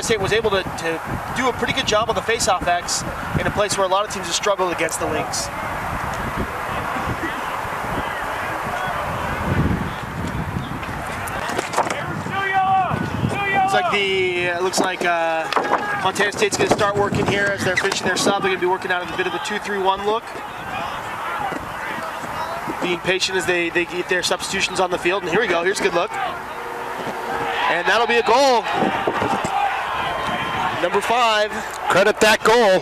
State was able to do a pretty good job on the face-off X in a place where a lot of teams have struggled against the Lynx. Looks like Montana State's going to start working here as they're finishing their sub. They're going to be working out of a bit of a 2-3-1 look. Being patient as they get their substitutions on the field. And here we go. Here's a good look. And that'll be a goal. Number 5. Credit that goal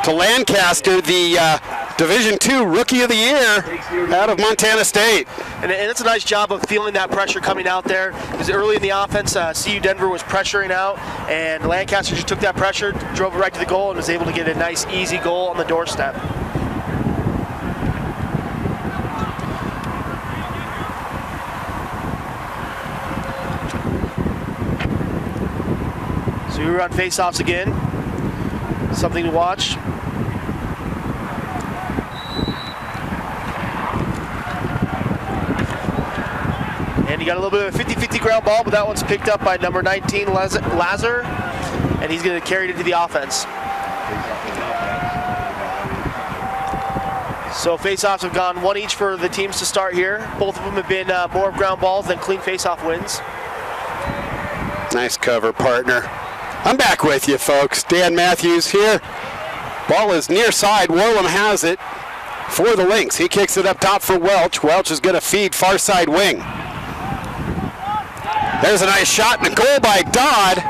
to Lancaster, the Division II Rookie of the Year out of Montana State. And it's a nice job of feeling that pressure coming out there. Because early in the offense, CU Denver was pressuring out, and Lancaster just took that pressure, drove it right to the goal, and was able to get a nice, easy goal on the doorstep. So we were on face-offs again. Something to watch. And you got a little bit of a 50-50 ground ball, but that one's picked up by number 19, Lazar, and he's going to carry it into the offense. So face-offs have gone one each for the teams to start here. Both of them have been more ground balls than clean face-off wins. Nice cover, partner. I'm back with you, folks. Dan Matthews here. Ball is near side. Warlam has it for the Lynx. He kicks it up top for Welch. Welch is going to feed far side wing. There's a nice shot and a goal by Dodd.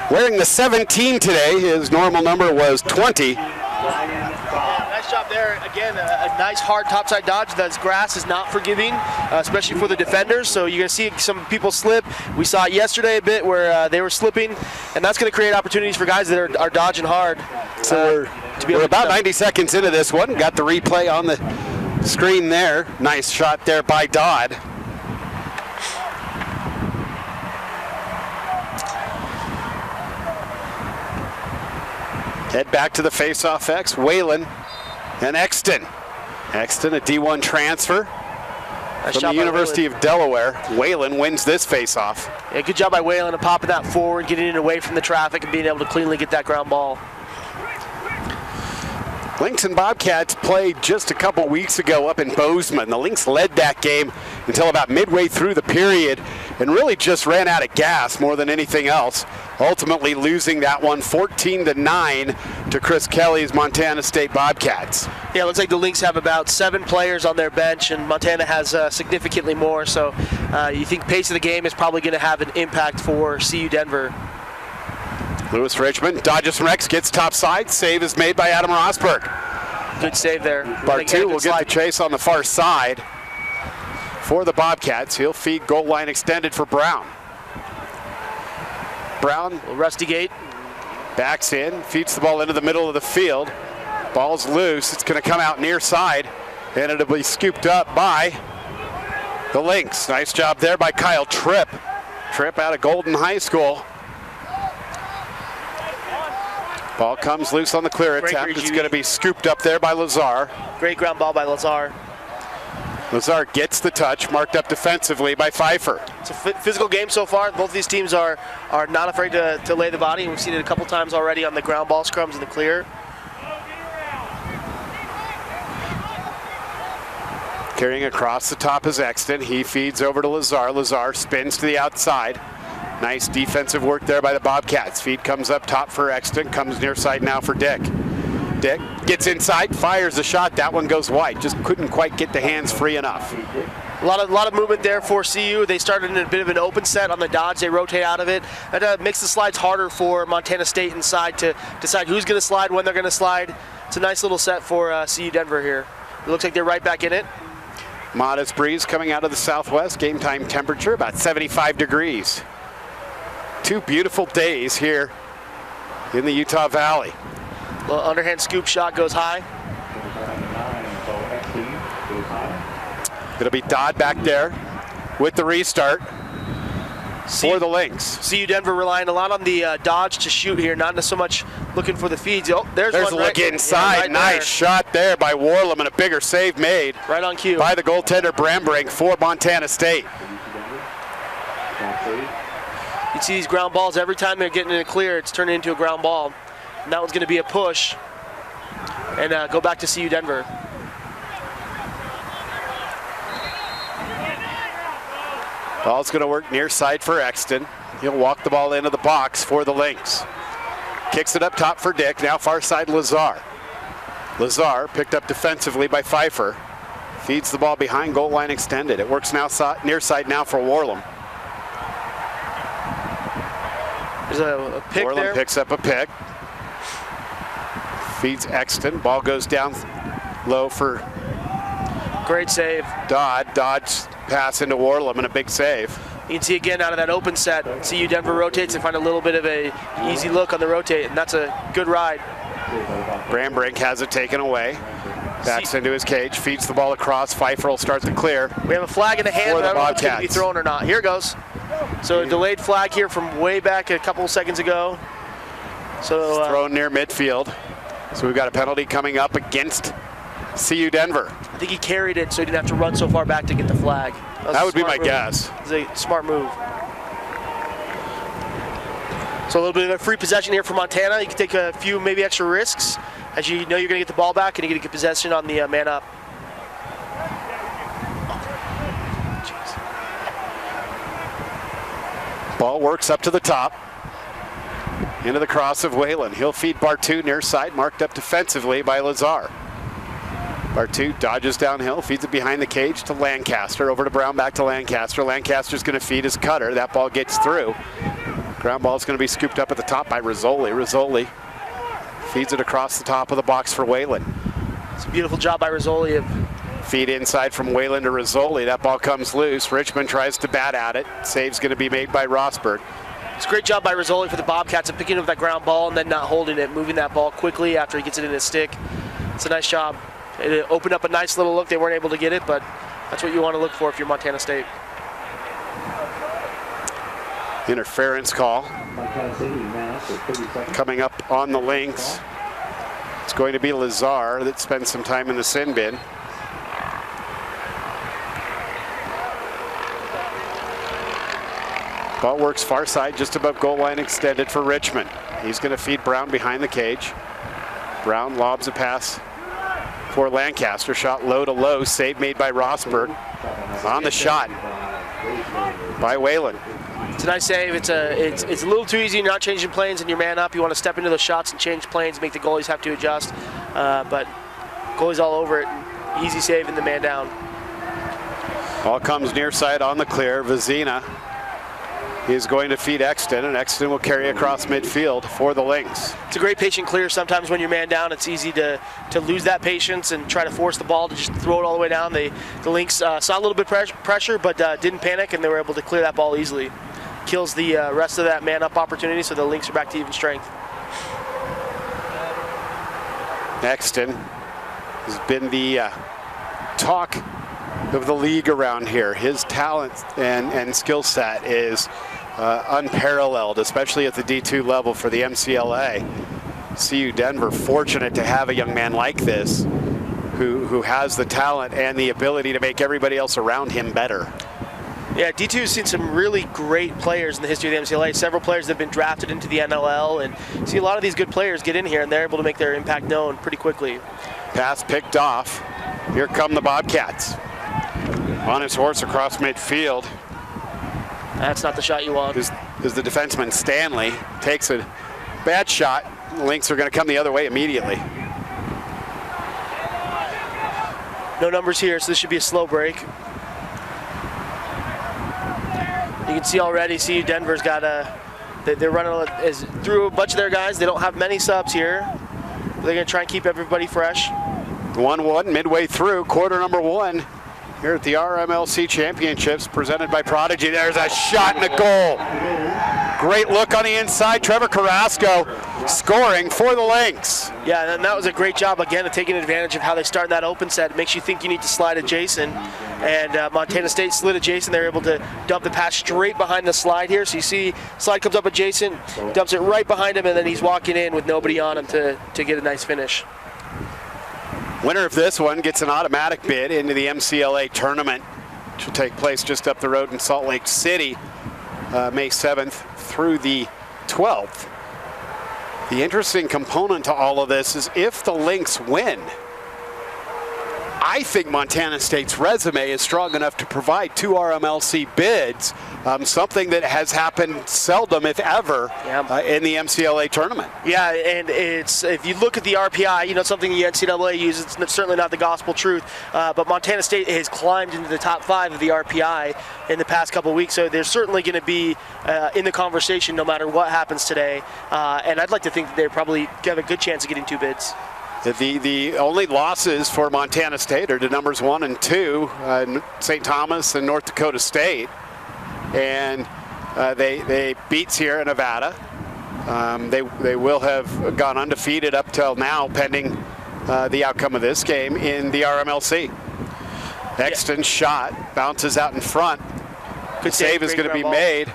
Wearing the 17 today. His normal number was 20. Nice job there. Again, a nice hard topside dodge. That grass is not forgiving, especially for the defenders. So you're going to see some people slip. We saw it yesterday a bit where they were slipping, and that's going to create opportunities for guys that are dodging hard. So we're about 90 seconds into this one. Got the replay on the screen there. Nice shot there by Dodd. Head back to the face-off X. Whalen and Exton. Exton, a D1 transfer from the University of Delaware. Whalen wins this face-off. Yeah, good job by Whalen of popping that forward, getting it away from the traffic, and being able to cleanly get that ground ball. Lynx and Bobcats played just a couple weeks ago up in Bozeman. The Lynx led that game until about midway through the period and really just ran out of gas more than anything else, ultimately losing that one 14-9 to Chris Kelly's Montana State Bobcats. Yeah, it looks like the Lynx have about 7 players on their bench, and Montana has significantly more, so you think pace of the game is probably going to have an impact for CU Denver. Lewis Richmond dodges from X, gets top side. Save is made by Adam Rosberg. Good save there. Bartu will get the chase on the far side for the Bobcats. He'll feed goal line extended for Brown. Brown, Rusty Gate, backs in, feeds the ball into the middle of the field. Ball's loose. It's going to come out near side, and it'll be scooped up by the Lynx. Nice job there by Kyle Tripp. Tripp out of Golden High School. Ball comes loose on the clear attempt. It's going to be scooped up there by Lazar. Great ground ball by Lazar. Lazar gets the touch, marked up defensively by Pfeiffer. It's a physical game so far. Both of these teams are not afraid to lay the body. We've seen it a couple times already on the ground ball scrums in the clear. Carrying across the top is Exton. He feeds over to Lazar. Lazar spins to the outside. Nice defensive work there by the Bobcats. Feed comes up top for Exton, comes near side now for Dick. Dick gets inside, fires a shot. That one goes wide. Just couldn't quite get the hands free enough. A lot of movement there for CU. They started in a bit of an open set on the dodge. They rotate out of it. That makes the slides harder for Montana State inside to decide who's going to slide, when they're going to slide. It's a nice little set for CU Denver here. It looks like they're right back in it. Modest breeze coming out of the southwest. Game time temperature about 75 degrees. 2 beautiful days here in the Utah Valley. Little underhand scoop shot goes high. It'll be Dodd back there with the restart for the Lynx. CU Denver relying a lot on the dodge to shoot here, not so much looking for the feeds. Oh, there's one a look inside. Right nice there. Shot there by Warlam, and a bigger save made right on cue by the goaltender Brambrink for Montana State. You see these ground balls, every time they're getting in a clear, it's turning into a ground ball. And that one's going to be a push. And go back to CU Denver. Ball's going to work near side for Exton. He'll walk the ball into the box for the Lynx. Kicks it up top for Dick, now far side Lazar. Lazar picked up defensively by Pfeiffer. Feeds the ball behind goal line extended. It works now near side now for Warlam. There's a pick Warlam there. Picks up a pick. Feeds Exton. Ball goes down low for Great save. Dodd. Dodge pass into Warlam and a big save. You can see again out of that open set, CU Denver rotates and find a little bit of a easy look on the rotate, and that's a good ride. Brambrink has it taken away. Backs into his cage, feeds the ball across. Pfeiffer will start the clear. We have a flag in the hand, but I don't know if it's going to be Bobcats. thrown or not. Here it goes. So a delayed flag here from way back a couple seconds ago. So Thrown near midfield. So we've got a penalty coming up against CU Denver. I think he carried it so he didn't have to run so far back to get the flag. That would be my guess. It's a smart move. So a little bit of a free possession here for Montana. You can take a few maybe extra risks as you know you're going to get the ball back and you get a good possession on the man up. Ball works up to the top. Into the cross of Whalen. He'll feed Bartu near side, marked up defensively by Lazar. Bartu dodges downhill, feeds it behind the cage to Lancaster. Over to Brown, back to Lancaster. Lancaster's going to feed his cutter. That ball gets through. Ground ball is going to be scooped up at the top by Rizzoli. Rizzoli feeds it across the top of the box for Whalen. It's a beautiful job by Rizzoli of Feed inside from Whalen to Rizzoli. That ball comes loose. Richmond tries to bat at it. Save's going to be made by Rosberg. It's a great job by Rizzoli for the Bobcats of picking up that ground ball and then not holding it, moving that ball quickly after he gets it in his stick. It's a nice job. It opened up a nice little look. They weren't able to get it, but that's what you want to look for if you're Montana State. Interference call coming up on the Lynx. It's going to be Lazar that spends some time in the sin bin. Ball works far side, just above goal line extended for Richmond. He's going to feed Brown behind the cage. Brown lobs a pass for Lancaster. Shot low to low. Save made by Rosberg. On the shot by Whalen. It's a nice save. It's a little too easy. You're not changing planes and you're man up. You want to step into the shots and change planes, make the goalies have to adjust. But goalies all over it. Easy save in the man down. Ball comes near side on the clear. Vizina is going to feed Exton, and Exton will carry across midfield for the Lynx. It's a great patient clear. Sometimes when you're man down, it's easy to lose that patience and try to force the ball to just throw it all the way down. The Lynx saw a little bit pressure, but didn't panic, and they were able to clear that ball easily. Kills the rest of that man-up opportunity, so the Lynx are back to even strength. Exton has been the talk of the league around here. His talent and skill set is unparalleled, especially at the D2 level for the MCLA. CU Denver fortunate to have a young man like this who has the talent and the ability to make everybody else around him better. Yeah, D2 has seen some really great players in the history of the MCLA. Several players that have been drafted into the NLL, and see a lot of these good players get in here and they're able to make their impact known pretty quickly. Pass picked off. Here come the Bobcats. On his horse across midfield. That's not the shot you want. Is the defenseman Stanley takes a bad shot. The Lynx are going to come the other way immediately. No numbers here, so this should be a slow break. You can see already, CU Denver's got they're running through a bunch of their guys. They don't have many subs here. They're going to try and keep everybody fresh. 1-1 midway through quarter number one here at the RMLC Championships presented by Prodigy. There's a shot and a goal. Great look on the inside. Trevor Carrasco scoring for the Lynx. Yeah, and that was a great job again of taking advantage of how they start in that open set. It makes you think you need to slide adjacent. And Montana State slid adjacent. They're able to dump the pass straight behind the slide here. So you see slide comes up adjacent, dumps it right behind him, and then he's walking in with nobody on him to get a nice finish. Winner of this one gets an automatic bid into the MCLA tournament, which will take place just up the road in Salt Lake City May 7th through the 12th. The interesting component to all of this is if the Lynx win, I think Montana State's resume is strong enough to provide 2 RMLC bids, something that has happened seldom, if ever, in the MCLA tournament. Yeah, and it's, if you look at the RPI, you know, something the NCAA uses, it's certainly not the gospel truth, but Montana State has climbed into the top 5 of the RPI in the past couple of weeks, so they're certainly going to be in the conversation no matter what happens today, and I'd like to think that they probably have a good chance of getting 2 bids. The only losses for Montana State are to numbers 1 and 2, St. Thomas and North Dakota State, and they beat Sierra Nevada. They will have gone undefeated up till now, pending the outcome of this game in the RMLC. Exton's shot bounces out in front. Good save is going to be made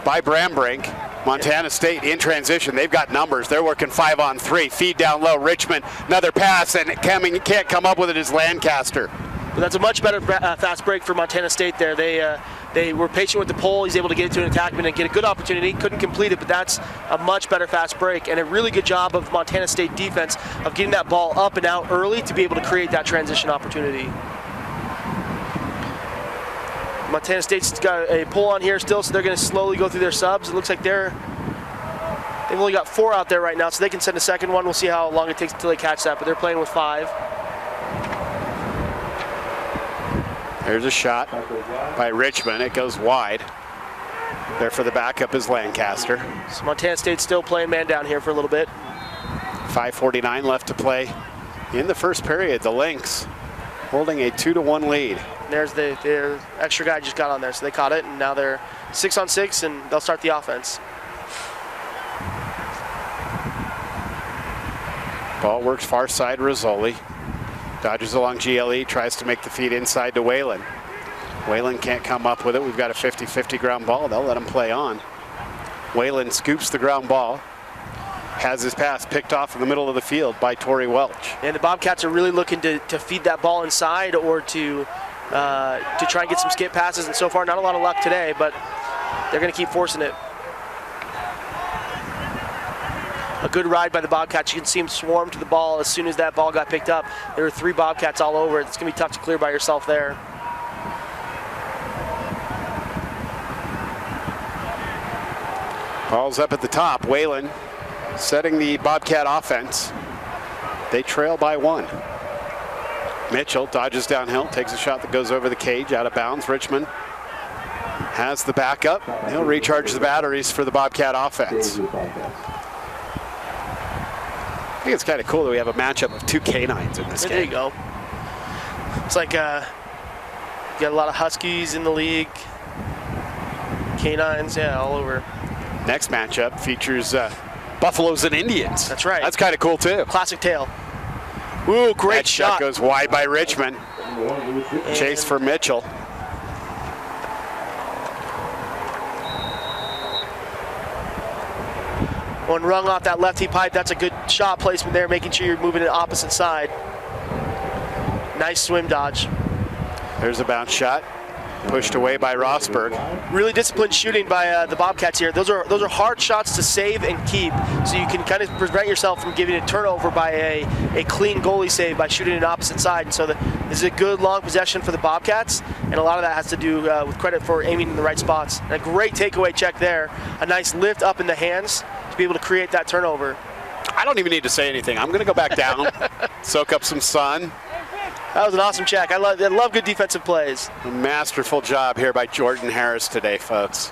by Brambrink. Montana State in transition. They've got numbers. They're working 5-on-3. Feed down low. Richmond, another pass, and can't come up with it is Lancaster. But that's a much better fast break for Montana State there. They were patient with the pole. He's able to get it to an attackman and get a good opportunity. Couldn't complete it, but that's a much better fast break and a really good job of Montana State defense of getting that ball up and out early to be able to create that transition opportunity. Montana State's got a pull on here still, so they're going to slowly go through their subs. It looks like they've only got 4 out there right now, so they can send a second one. We'll see how long it takes until they catch that, but they're playing with 5. There's a shot by Richmond. It goes wide. There for the backup is Lancaster. So Montana State's still playing man down here for a little bit. 5:49 left to play in the first period. The Lynx holding a 2-1 lead. There's their extra guy just got on there, so they caught it, and now they're 6-on-6, and they'll start the offense. Ball works far side, Rizzoli. Dodges along GLE, tries to make the feed inside to Whalen. Whalen can't come up with it. We've got a 50-50 ground ball. They'll let him play on. Whalen scoops the ground ball. Has his pass picked off in the middle of the field by Torrey Welch. And the Bobcats are really looking to feed that ball inside or to try and get some skip passes, and so far not a lot of luck today, but they're going to keep forcing it. A good ride by the Bobcats. You can see them swarm to the ball as soon as that ball got picked up. There were 3 Bobcats all over it. It's going to be tough to clear by yourself there. Ball's up at the top. Whalen setting the Bobcat offense. They trail by 1. Mitchell dodges downhill, takes a shot that goes over the cage, out of bounds. Richmond has the backup. He'll recharge the batteries for the Bobcat offense. I think it's kind of cool that we have a matchup of 2 canines in this game. There you go. It's like you got a lot of Huskies in the league. Canines, yeah, all over. Next matchup features Buffaloes and Indians. That's right. That's kind of cool too. Classic tale. Ooh, great that shot. Goes wide by Richmond. Chase for Mitchell. One rung off that lefty pipe. That's a good shot placement there, making sure you're moving to the opposite side. Nice swim dodge. There's a bounce shot. Pushed away by Rosberg. Really disciplined shooting by the Bobcats here. Those are hard shots to save and keep, so you can kind of prevent yourself from giving a turnover by a clean goalie save by shooting an opposite side. And so this is a good long possession for the Bobcats, and a lot of that has to do with credit for aiming in the right spots. And a great takeaway check there. A nice lift up in the hands to be able to create that turnover. I don't even need to say anything. I'm going to go back down, soak up some sun. That was an awesome check. I love good defensive plays. A masterful job here by Jordan Harris today, folks.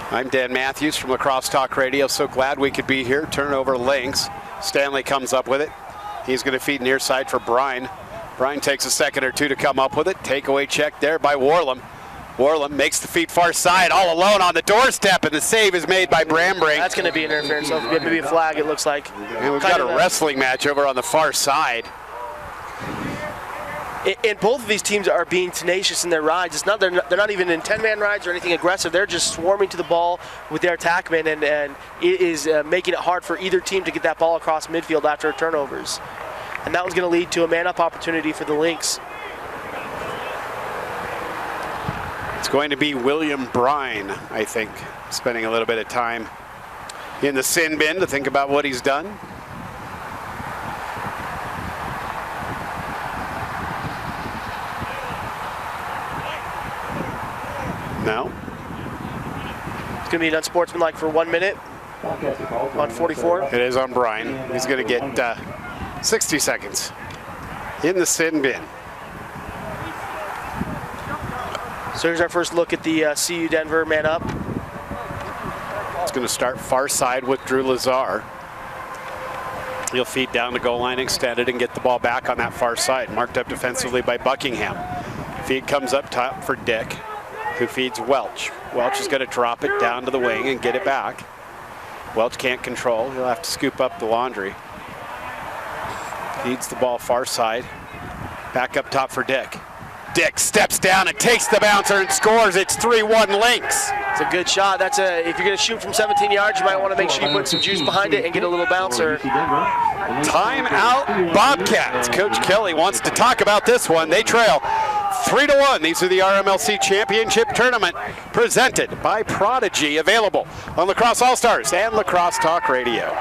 I'm Dan Matthews from Lacrosse Talk Radio. So glad we could be here. Turnover Lynx. Stanley comes up with it. He's going to feed near side for Brine. Brine takes a second or two to come up with it. Takeaway check there by Warlam. Warlam makes the feed far side, all alone on the doorstep, and the save is made by Brambrink. That's going to be interference. So maybe a flag, it looks like. And we've got a wrestling match over on the far side. And both of these teams are being tenacious in their rides. It's not they're not even in 10-man rides or anything aggressive. They're just swarming to the ball with their attackmen, and it is making it hard for either team to get that ball across midfield after turnovers. And that one's going to lead to a man-up opportunity for the Lynx. It's going to be William Brine, I think, spending a little bit of time in the sin bin to think about what he's done. No. It's going to be an unsportsmanlike for 1 minute on 44. It is on Brine. He's going to get 60 seconds in the sin bin. So here's our first look at the CU Denver man up. It's going to start far side with Drew Lazar. He'll feed down the goal line extended and get the ball back on that far side, marked up defensively by Buckingham. Feed comes up top for Dick, who feeds Welch. Welch is going to drop it down to the wing and get it back. Welch can't control. He'll have to scoop up the laundry. Feeds the ball far side. Back up top for Dick. Dick steps down and takes the bouncer and scores. It's 3-1 Lynx. It's a good shot. That's if you're going to shoot from 17 yards, you might want to make sure you put some juice behind it and get a little bouncer. Timeout Bobcats. Coach Kelly wants to talk about this one. They trail 3-1. These are the RMLC Championship Tournament presented by Prodigy, available on Lacrosse All-Stars and Lacrosse Talk Radio.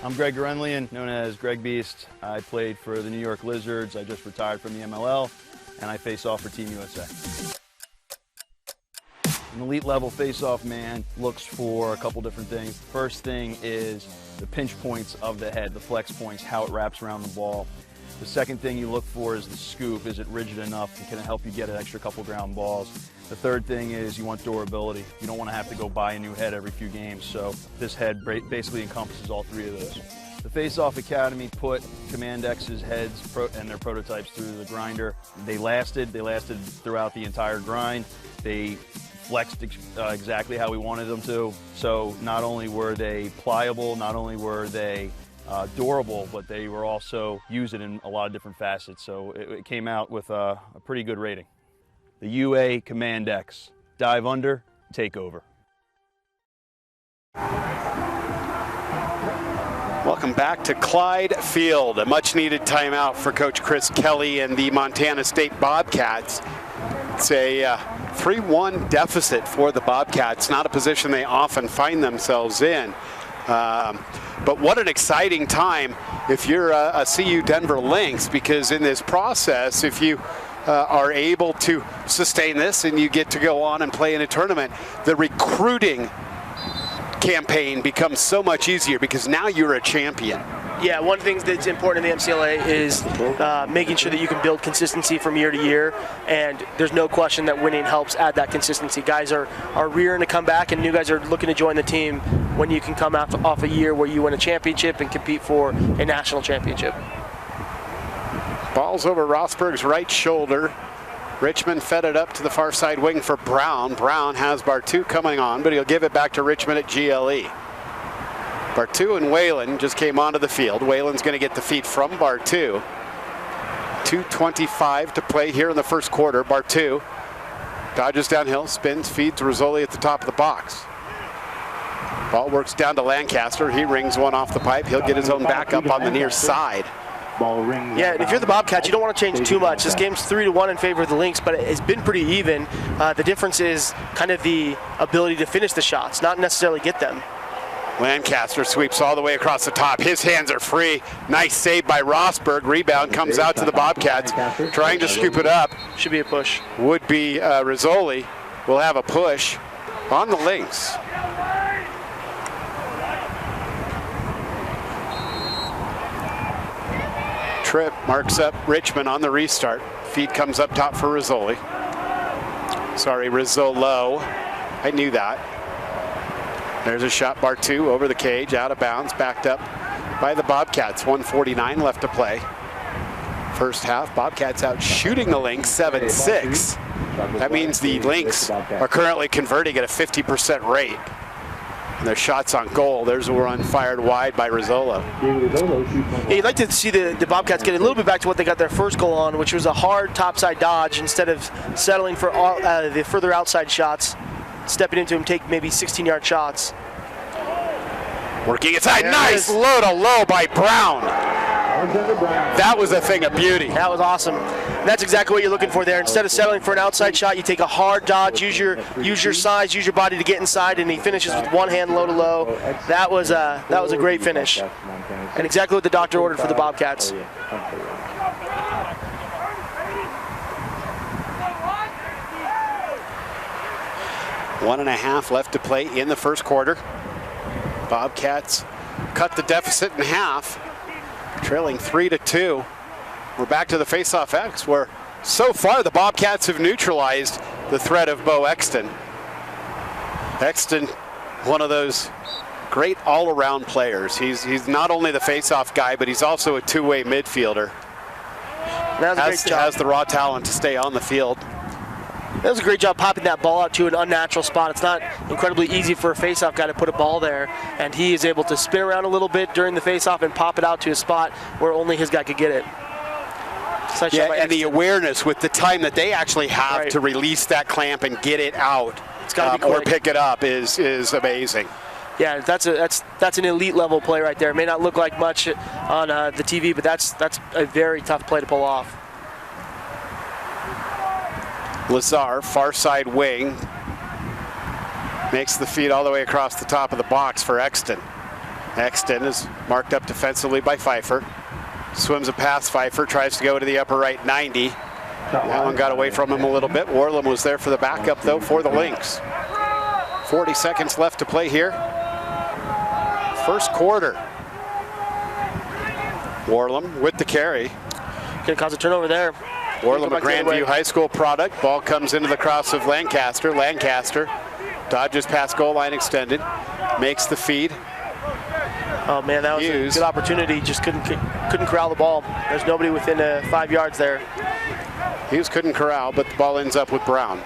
I'm Greg Gurenlian, known as Greg Beast. I played for the New York Lizards. I just retired from the MLL, and I face off for Team USA. An elite level face-off man looks for a couple different things. First thing is the pinch points of the head, the flex points, how it wraps around the ball. The second thing you look for is the scoop. Is it rigid enough and can it help you get an extra couple ground balls? The third thing is you want durability. You don't want to have to go buy a new head every few games, so this head basically encompasses all three of those. The Face-Off Academy put Command X's heads and their prototypes through the grinder. They lasted throughout the entire grind. They flexed exactly how we wanted them to. So not only were they pliable, not only were they durable, but they were also used in a lot of different facets. So it came out with a pretty good rating. The UA Command X. Dive under, take over. Welcome back to Clyde Field. A much needed timeout for Coach Chris Kelly and the Montana State Bobcats. It's a 3-1 deficit for the Bobcats, not a position they often find themselves in. But what an exciting time if you're a CU Denver Lynx, because in this process, if you are able to sustain this and you get to go on and play in a tournament, the recruiting campaign becomes so much easier because now you're a champion. Yeah, one thing that's important in the MCLA is making sure that you can build consistency from year to year, and there's no question that winning helps add that consistency. Guys are rearing to come back, and new guys are looking to join the team when you can come off a year where you win a championship and compete for a national championship. Ball's over Rosberg's right shoulder. Richmond fed it up to the far side wing for Brown. Brown has Bartu coming on, but he'll give it back to Richmond at GLE. Bartu and Whalen just came onto the field. Whalen's going to get the feed from Bartu. 2:25 to play here in the first quarter. Bartu dodges downhill, spins, feeds Rizzoli at the top of the box. Ball works down to Lancaster. He rings one off the pipe. He'll get his own back up on the near side. Yeah, and if you're the Bobcats, you don't want to change too much. This game's 3-1 in favor of the Lynx, but it's been pretty even. The difference is kind of the ability to finish the shots, not necessarily get them. Lancaster sweeps all the way across the top. His hands are free. Nice save by Rosberg. Rebound comes out to the Bobcats. Trying to scoop it up. Should be a push. Would be Rizzoli. Will have a push on the Lynx. Tripp marks up Richmond on the restart. Feed comes up top for Rizzoli. Sorry, Rizzolo. I knew that. There's a shot, Bartu over the cage, out of bounds, backed up by the Bobcats. 1:49 left to play. First half, Bobcats out shooting the Lynx 7-6. That means the Lynx are currently converting at a 50% rate. And their shots on goal, there's a run fired wide by Rizzolo. Yeah, you'd like to see the Bobcats get a little bit back to what they got their first goal on, which was a hard topside dodge instead of settling for the further outside shots. stepping into him, take maybe 16-yard shots. Working inside, nice low to low by Brown. That was a thing of beauty. That was awesome. And that's exactly what you're looking for there. Instead of settling for an outside shot, you take a hard dodge, use your size, use your body to get inside, and he finishes with one hand low to low. That was a great finish, and exactly what the doctor ordered for the Bobcats. One and a half left to play in the first quarter. Bobcats cut the deficit in half, trailing 3-2. We're back to the face-off X, where so far the Bobcats have neutralized the threat of Bo Exton. Exton, one of those great all-around players. He's not only the face-off guy, but he's also a two-way midfielder. Has the raw talent to stay on the field. That was a great job popping that ball out to an unnatural spot. It's not incredibly easy for a face-off guy to put a ball there, and he is able to spin around a little bit during the face-off and pop it out to a spot where only his guy could get it. Yeah, and the awareness with the time that they actually have to release that clamp and get it out, it's gotta be quick, or pick it up is amazing. Yeah, that's an elite level play right there. It may not look like much on the TV, but that's a very tough play to pull off. Lazar, far side wing, makes the feed all the way across the top of the box for Exton. Exton is marked up defensively by Pfeiffer. Swims a past Pfeiffer, tries to go to the upper right 90. That one got away from him a little bit. Warlam was there for the backup, though, for the Lynx. 40 seconds left to play here. First quarter. Warlam with the carry. Gonna cause a turnover there. Warlam, a Grandview High School product. Ball comes into the cross of Lancaster. Lancaster dodges past goal line extended. Makes the feed. Oh man, that was a good opportunity. Just couldn't corral the ball. There's nobody within 5 yards there. Hughes couldn't corral, but the ball ends up with Brown.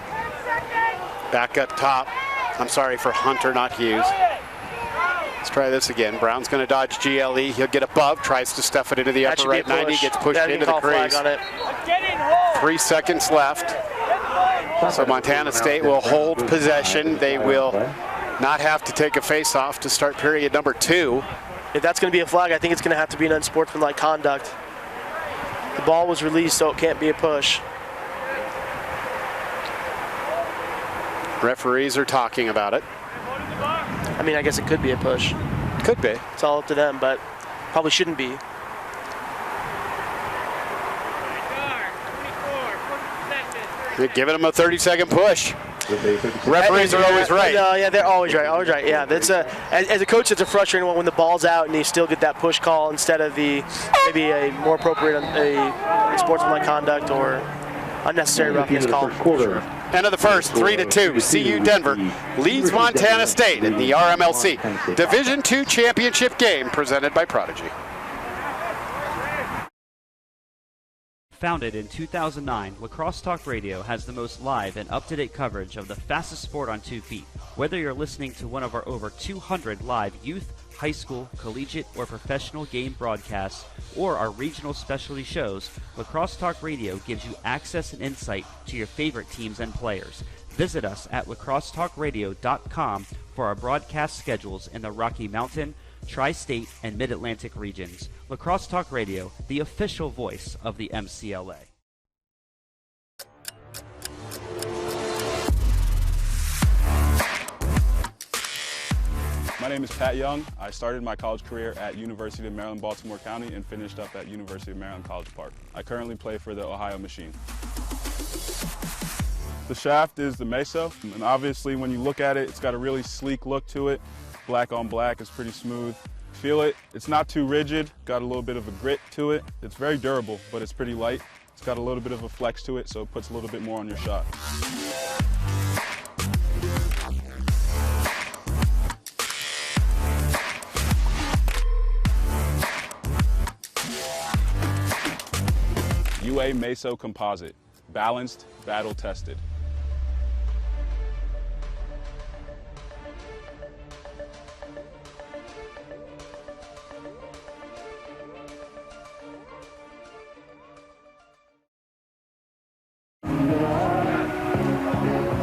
Back up top. I'm sorry, for Hunter, not Hughes. Let's try this again. Brown's going to dodge GLE. He'll get above, tries to stuff it into the upper right 90, gets pushed into the crease. 3 seconds left. So Montana State will hold possession. They will not have to take a face-off to start period number 2. If that's going to be a flag, I think it's going to have to be an unsportsmanlike conduct. The ball was released, so it can't be a push. Referees are talking about it. I mean, I guess it could be a push. Could be. It's all up to them, but probably shouldn't be. They're giving them a 30-second push. Referees are always right. Yeah, they're always right. Always right. Yeah, that's as a coach, it's a frustrating one when the ball's out and you still get that push call instead of the maybe a more appropriate sportsmanlike conduct or unnecessary roughness call. End of the first, 3-2. CU Denver leads Montana State in the RMLC Division II championship game presented by Prodigy. Founded in 2009, Lacrosse Talk Radio has the most live and up-to-date coverage of the fastest sport on 2 feet. Whether you're listening to one of our over 200 live youth, high school, collegiate, or professional game broadcasts, or our regional specialty shows, Lacrosse Talk Radio gives you access and insight to your favorite teams and players. Visit us at lacrossetalkradio.com for our broadcast schedules in the Rocky Mountain, Tri-State, and Mid-Atlantic regions. Lacrosse Talk Radio, the official voice of the MCLA. My name is Pat Young. I started my college career at University of Maryland, Baltimore County and finished up at University of Maryland, College Park. I currently play for the Ohio Machine. The shaft is the Meso, and obviously when you look at it, it's got a really sleek look to it. Black on black, it's pretty smooth. Feel it, it's not too rigid, got a little bit of a grit to it. It's very durable, but it's pretty light. It's got a little bit of a flex to it, so it puts a little bit more on your shot. UA Meso Composite, balanced, battle tested.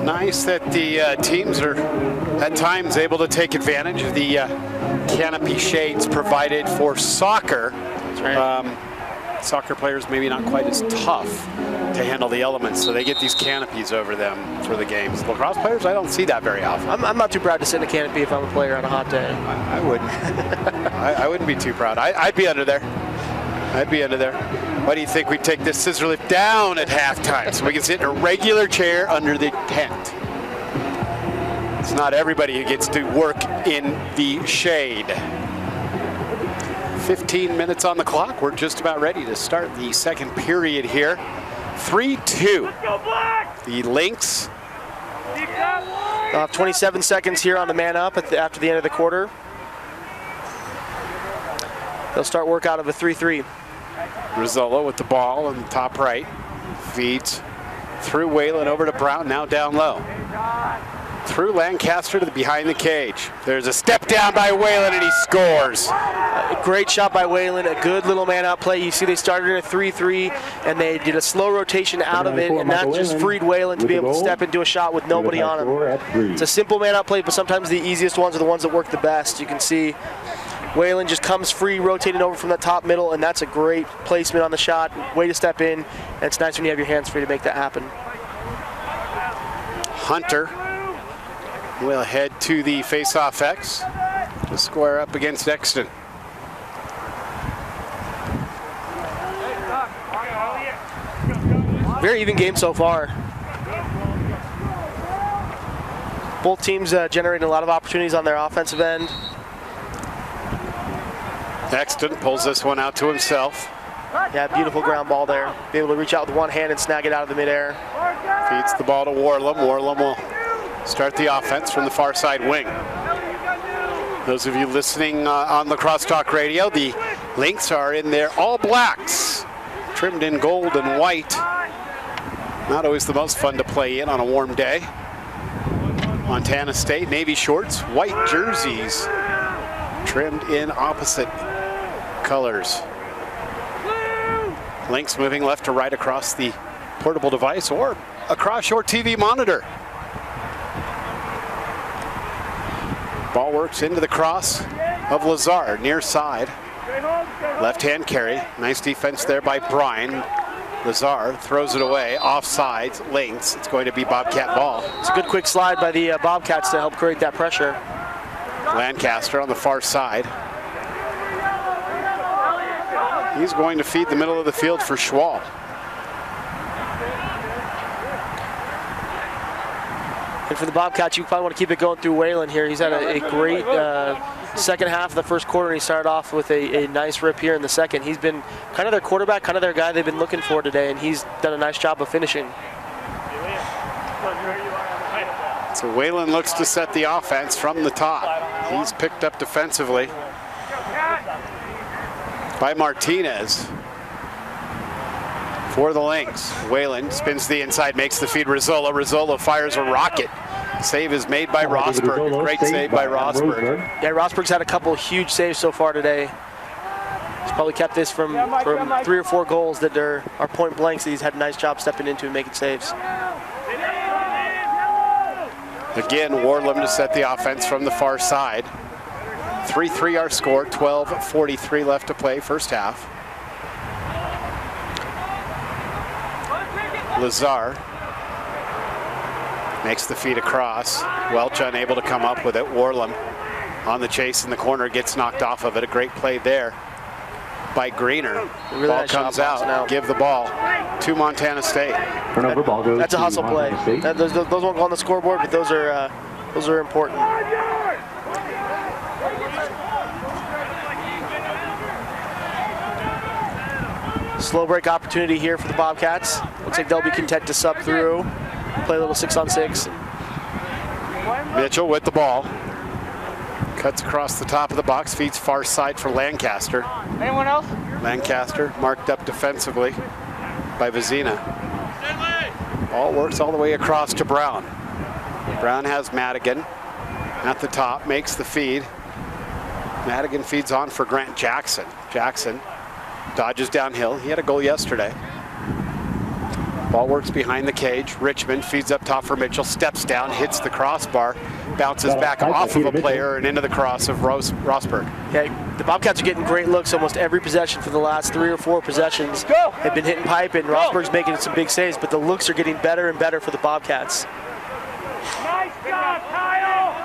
Nice that the teams are at times able to take advantage of the canopy shades provided for soccer. That's right. Soccer players maybe not quite as tough to handle the elements, so they get these canopies over them for the games. Lacrosse players, I don't see that very often. I'm not too proud to sit in a canopy if I'm a player on a hot day. I wouldn't. I wouldn't be too proud. I'd be under there. I'd be under there. Why do you think we take this scissor lift down at halftime so we can sit in a regular chair under the tent? It's not everybody who gets to work in the shade. 15 minutes on the clock. We're just about ready to start the second period here. 3-2. The Lynx. They'll have 27 seconds here on the man up after the end of the quarter. They'll start work out of a 3-3. Rizzola with the ball in the top right. Feeds through Whalen over to Brown, now down low. Through Lancaster to the behind the cage. There's a step down by Whalen and he scores. A great shot by Whalen, a good little man out play. You see they started in a 3-3 and they did a slow rotation out of it, and that just freed Whalen to be able to step into a shot with nobody on him. It's a simple man out play, but sometimes the easiest ones are the ones that work the best. You can see Whalen just comes free, rotating over from the top middle, and that's a great placement on the shot. Way to step in, and it's nice when you have your hands free to make that happen. Hunter will head to the face-off X to square up against Exton. Very even game so far. Both teams generating a lot of opportunities on their offensive end. Exton pulls this one out to himself. Yeah, beautiful ground ball there. Be able to reach out with one hand and snag it out of the midair. Feeds the ball to Warlam. Warlam will start the offense from the far side wing. Those of you listening on Lacrosse Talk Radio, the Lynx are in their all blacks, trimmed in gold and white. Not always the most fun to play in on a warm day. Montana State, navy shorts, white jerseys, trimmed in opposite colors. Lynx moving left to right across the portable device or across your TV monitor. Ball works into the cross of Lazar, near side. Left-hand carry. Nice defense there by Bryan. Lazar throws it away, offsides, Lynx. It's going to be Bobcat ball. It's a good quick slide by the Bobcats to help create that pressure. Lancaster on the far side. He's going to feed the middle of the field for Schwal. And for the Bobcats, you probably want to keep it going through Whalen here. He's had a great second half of the first quarter, and he started off with a nice rip here in the second. He's been kind of their quarterback, kind of their guy they've been looking for today, and he's done a nice job of finishing. So Whalen looks to set the offense from the top. He's picked up defensively by Martinez for the Lynx. Whalen spins to the inside, makes the feed Rizzola. Rizzola fires a rocket. Save is made by Rosberg. A great save by Rosberg. Yeah, Rosberg's had a couple huge saves so far today. He's probably kept this from 3 or 4 goals that are point blanks that he's had a nice job stepping into and making saves. Again, Warlam to set the offense from the far side. 3-3 our score, 12:43 left to play, first half. Lazar makes the feed across. Welch unable to come up with it. Warlam on the chase in the corner, gets knocked off of it. A great play there by Greener. Really Ball nice comes shot out, now. give the ball to Montana State. Turnover, ball goes That's a to hustle play. Montana State. Those won't go on the scoreboard, but those are important. Slow break opportunity here for the Bobcats. Looks like they'll be content to sub through, play a little 6-on-6. Mitchell with the ball. Cuts across the top of the box, feeds far side for Lancaster. Anyone else? Lancaster marked up defensively by Vizina. Ball works all the way across to Brown. Brown has Madigan at the top, makes the feed. Madigan feeds on for Grant Jackson. Jackson dodges downhill. He had a goal yesterday. Ball works behind the cage. Richmond feeds up top for Mitchell, steps down, hits the crossbar, bounces back off of a player and into the cross of Rosberg. Okay, the Bobcats are getting great looks almost every possession for the last 3 or 4 possessions. They've been hitting pipe, and Rosberg's making some big saves, but the looks are getting better and better for the Bobcats. Nice job, Kyle!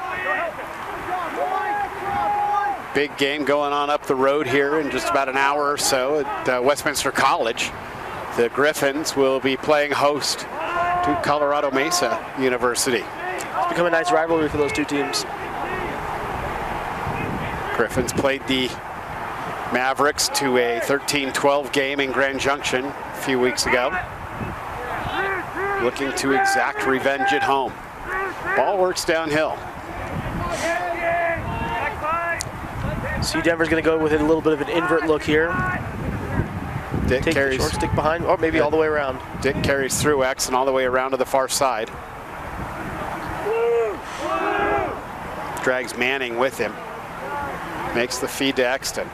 Big game going on up the road here in just about an hour or so at Westminster College. The Griffins will be playing host to Colorado Mesa University. It's become a nice rivalry for those two teams. Griffins played the Mavericks to a 13-12 game in Grand Junction a few weeks ago. Looking to exact revenge at home. Ball works downhill. See, Denver's going to go with a little bit of an invert look here. Dick Take carries, the short stick behind, or maybe all the way around. Dick carries through X and all the way around to the far side. Drags Manning with him. Makes the feed to Exton.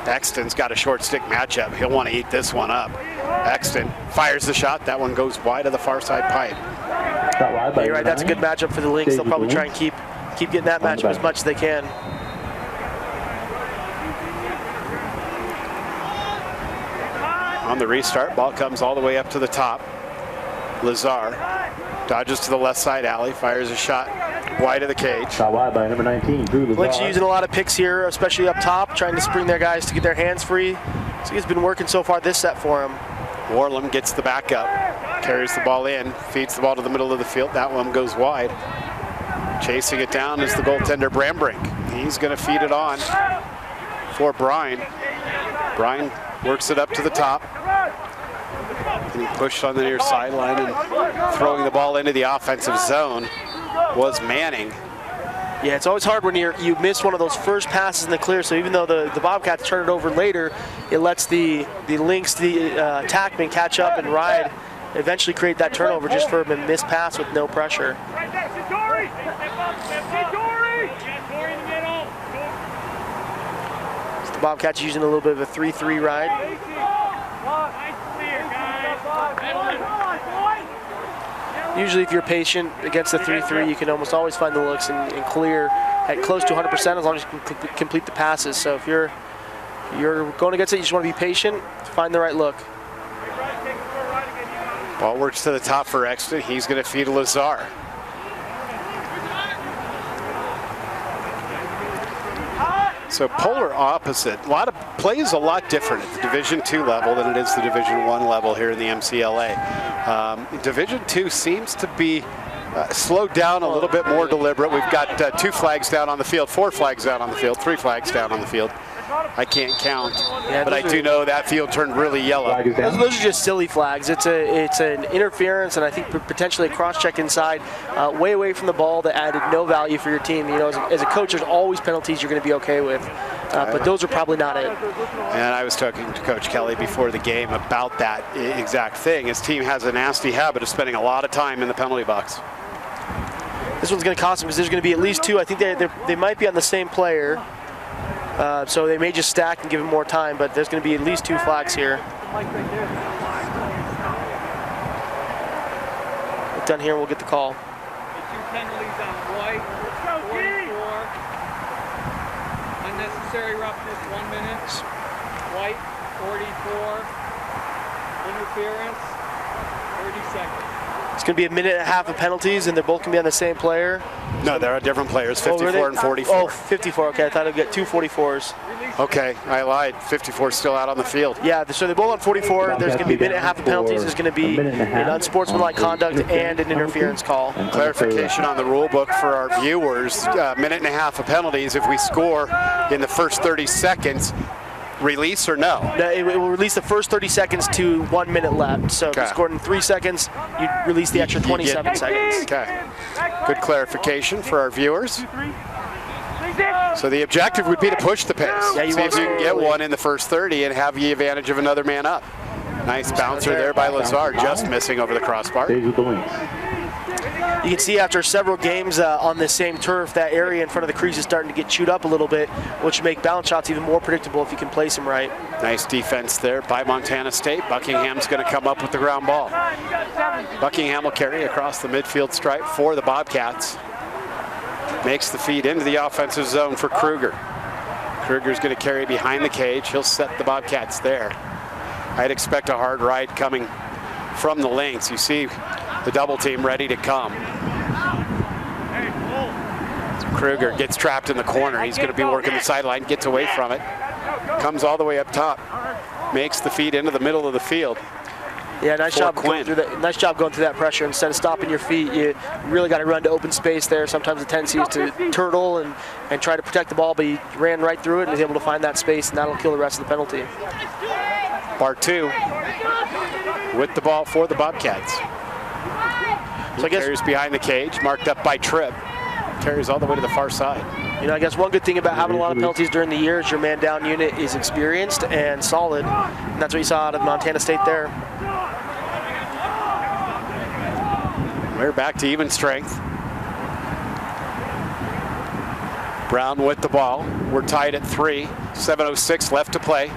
Exton's got a short stick matchup. He'll want to eat this one up. Exton fires the shot. That one goes wide of the far side pipe. Yeah, you're right. That's a good matchup for the Lynx. They'll probably try and keep getting that matchup as much as they can. On the restart, ball comes all the way up to the top. Lazar dodges to the left side alley, fires a shot wide of the cage. Shot wide by number 19, Drew Lazar. Lynx are using a lot of picks here, especially up top, trying to spring their guys to get their hands free. So he's been working so far this set for him. Warlam gets the back up, carries the ball in, feeds the ball to the middle of the field. That one goes wide. Chasing it down is the goaltender Brambrink. He's going to feed it on for Bryan. Bryan works it up to the top. Getting pushed on the near sideline and throwing the ball into the offensive zone was Manning. Yeah, it's always hard when you miss one of those first passes in the clear. So even though the Bobcats turn it over later, it lets the Lynx, the attackmen catch up and ride, eventually create that turnover just for a missed pass with no pressure. So the Bobcats using a little bit of a 3-3 ride. Usually if you're patient against the 3-3, you can almost always find the looks and clear at close to 100% as long as you can complete the passes. So if you're going against it, you just want to be patient, find the right look. Ball works to the top for Exton. He's going to feed Lazar. So polar opposite. Plays a lot different at the Division II level than it is the Division I level here in the MCLA. Division II seems to be slowed down, a little bit more deliberate. We've got 2 flags down on the field, 4 flags down on the field, 3 flags down on the field. I can't count, but I do know that field turned really yellow. Those are just silly flags. It's an interference, and I think potentially a cross-check inside, way away from the ball that added no value for your team. You know, as a coach, there's always penalties you're going to be okay with, but those are probably not it. And I was talking to Coach Kelly before the game about that exact thing. His team has a nasty habit of spending a lot of time in the penalty box. This one's going to cost them because there's going to be at least 2. I think they might be on the same player. So they may just stack and give him more time, but there's going to be at least 2 flags here. Get done here, we'll get the call. 2 penalties on White, 44. Unnecessary roughness, 1 minute. White, 44. Interference, 30 seconds. It's going to be a minute and a half of penalties, and they're both going to be on the same player. No, there are different players, 54 and 44. Oh, 54, okay. I thought I'd get 2 44s. Okay, I lied. 54 still out on the field. Yeah, so they're both on 44. There's going to be a minute and a half of penalties. There's going to be an unsportsmanlike conduct and an interference call. Clarification on the rule book for our viewers. Minute and a half of penalties. If we score in the first 30 seconds, release or no? No, it will release the first 30 seconds to 1 minute left. So if you scored in 3 seconds, you release the extra 27 seconds. Okay. Good clarification for our viewers. So the objective would be to push the pace. Yeah, see if you can get one in the first 30 and have the advantage of another man up. Nice bouncer there by Lazar, just missing over the crossbar. Yeah, You can see after several games on this same turf, that area in front of the crease is starting to get chewed up a little bit, which make bounce shots even more predictable if you can place them right. Nice defense there by Montana State. Buckingham's going to come up with the ground ball. Buckingham will carry across the midfield stripe for the Bobcats. Makes the feed into the offensive zone for Kruger. Kruger's going to carry behind the cage. He'll set the Bobcats there. I'd expect a hard ride coming from the Lynx. You see the double team ready to come. Kruger gets trapped in the corner. He's going to be working the sideline, gets away from it. Comes all the way up top. Makes the feed into the middle of the field. Yeah, nice job going through that. Nice job going through that pressure. Instead of stopping your feet, you really got to run to open space there. Sometimes the tendency is to turtle and try to protect the ball, but he ran right through it and was able to find that space, and that'll kill the rest of the penalty. Bar 2 with the ball for the Bobcats. So I guess carries behind the cage, marked up by Tripp. Carries all the way to the far side. You know, I guess one good thing about having a lot of penalties during the year is your man down unit is experienced and solid. And that's what you saw out of Montana State there. We're back to even strength. Brown with the ball. We're tied at 3. 7:06 left to play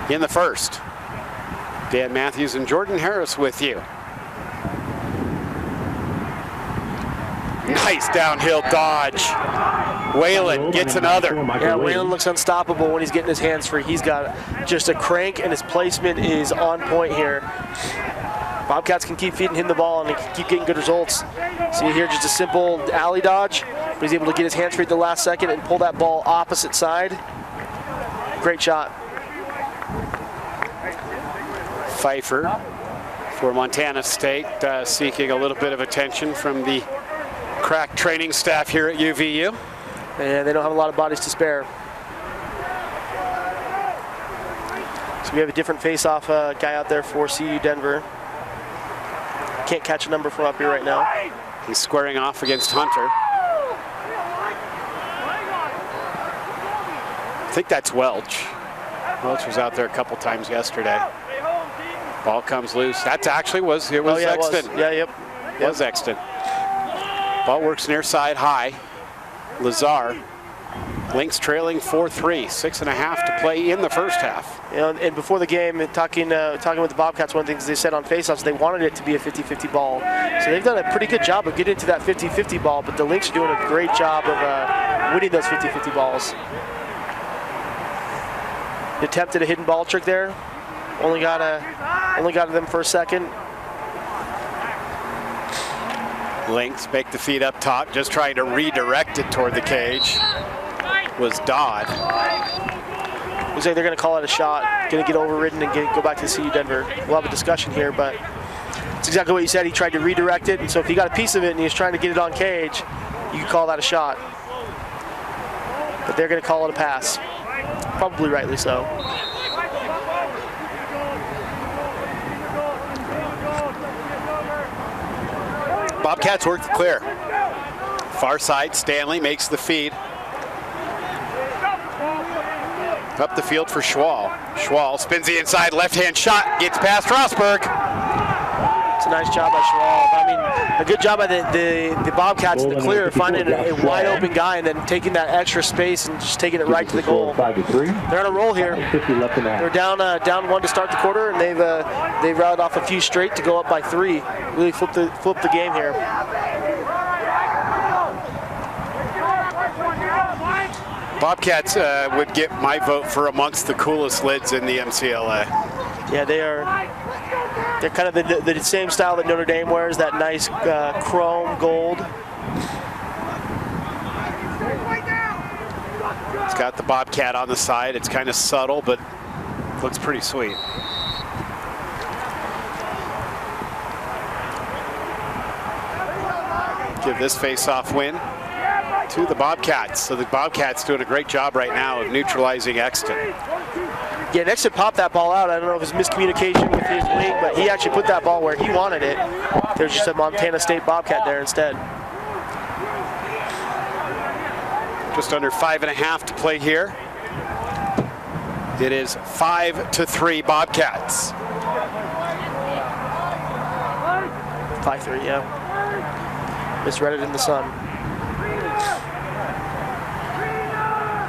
in the first. Dan Matthews and Jordan Harris with you. Nice downhill dodge. Whalen gets another. Yeah, Whalen looks unstoppable when he's getting his hands free. He's got just a crank, and his placement is on point here. Bobcats can keep feeding him the ball and keep getting good results. See here, just a simple alley dodge, but he's able to get his hands free at the last second and pull that ball opposite side. Great shot. Pfeiffer for Montana State, seeking a little bit of attention from the crack training staff here at UVU. And they don't have a lot of bodies to spare. So we have a different face-off guy out there for CU Denver. Can't catch a number from up here right now. He's squaring off against Hunter. I think that's Welch. Welch was out there a couple times yesterday. Ball comes loose. That actually was Exton. Was Exton. Ball works near side high. Lazar. Lynx trailing 4-3. 6.5 to play in the first half. You know, and before the game, talking with the Bobcats, one of the things they said on faceoffs, they wanted it to be a 50-50 ball. So they've done a pretty good job of getting to that 50-50 ball, but the Lynx are doing a great job of winning those 50-50 balls. He attempted a hidden ball trick there. Only got them for a second. Lynx make the feed up top, just trying to redirect it toward the cage. Was Dodd. Looks like they're going to call it a shot. Going to get overridden and go back to CU Denver. We'll have a discussion here, but it's exactly what you said. He tried to redirect it, and so if he got a piece of it and he was trying to get it on cage, you could call that a shot. But they're going to call it a pass. Probably rightly so. Bobcats work the clear. Far side, Stanley makes the feed. Up the field for Schwal. Schwal spins the inside, left-hand shot, gets past Rosberg. It's a nice job by Schwal. I mean, a good job by the Bobcats in the clear, finding a wide open guy and then taking that extra space and just taking it right to the goal. They're on a roll here. They're down 1 to start the quarter, and they've routed off a few straight to go up by 3. Really flip the game here. Bobcats would get my vote for amongst the coolest lids in the MCLA. Yeah, they're kind of the same style that Notre Dame wears, that nice chrome gold. It's got the Bobcat on the side. It's kind of subtle, but looks pretty sweet. Give this face-off win to the Bobcats. So the Bobcats doing a great job right now of neutralizing Exton. Yeah, Exton popped that ball out. I don't know if it was miscommunication with his wing, but he actually put that ball where he wanted it. There's just a Montana State Bobcat there instead. Just under 5.5 to play here. It is 5-3 Bobcats. 5-3, yeah. Misread it in the sun.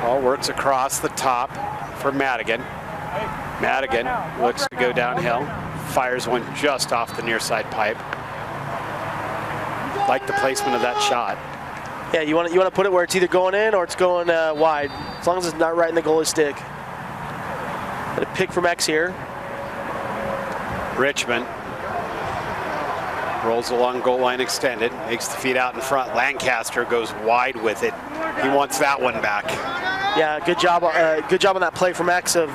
Ball works across the top for Madigan. Madigan looks to go downhill. Fires one just off the near side pipe. Like the placement of that shot. Yeah, you want to put it where it's either going in or it's going wide, as long as it's not right in the goalie stick. Got a pick from X here. Richmond rolls along goal line extended, makes the feet out in front. Lancaster goes wide with it. He wants that one back. Yeah, good job on that play from X of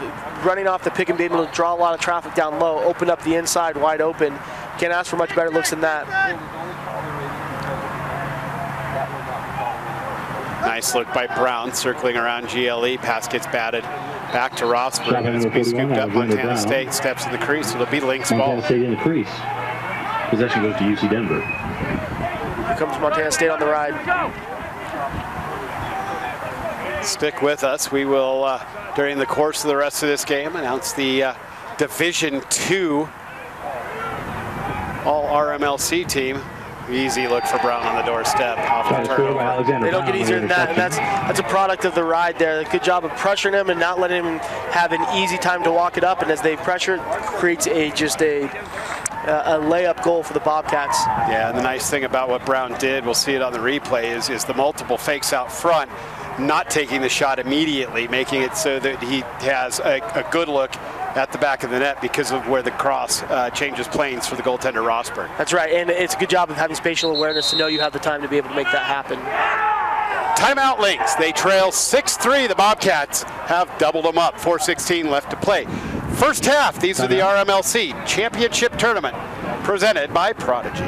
running off the pick and being able to draw a lot of traffic down low, open up the inside wide open. Can't ask for much better looks than that. Nice look by Brown, circling around GLE. Pass gets batted back to Rossberg, and it's be scooped up. Montana State steps in the crease. It'll be Lynx ball. Montana State in the crease. Possession goes to UC Denver. Here comes Montana State on the ride. Stick with us. We will, during the course of the rest of this game, announce the Division II All RMLC team. Easy look for Brown on the doorstep off the turnover. They don't get easier than that, and that's a product of the ride there. Good job of pressuring him and not letting him have an easy time to walk it up, and as they pressure, it creates a layup goal for the Bobcats. Yeah, and the nice thing about what Brown did, we'll see it on the replay, is the multiple fakes out front, not taking the shot immediately, making it so that he has a good look at the back of the net because of where the cross changes planes for the goaltender Rossberg. That's right, and it's a good job of having spatial awareness to know you have the time to be able to make that happen. Timeout Lynx. They trail 6-3. The Bobcats have doubled them up. 4:16 left to play. First half, these are the RMLC Championship Tournament presented by Prodigy.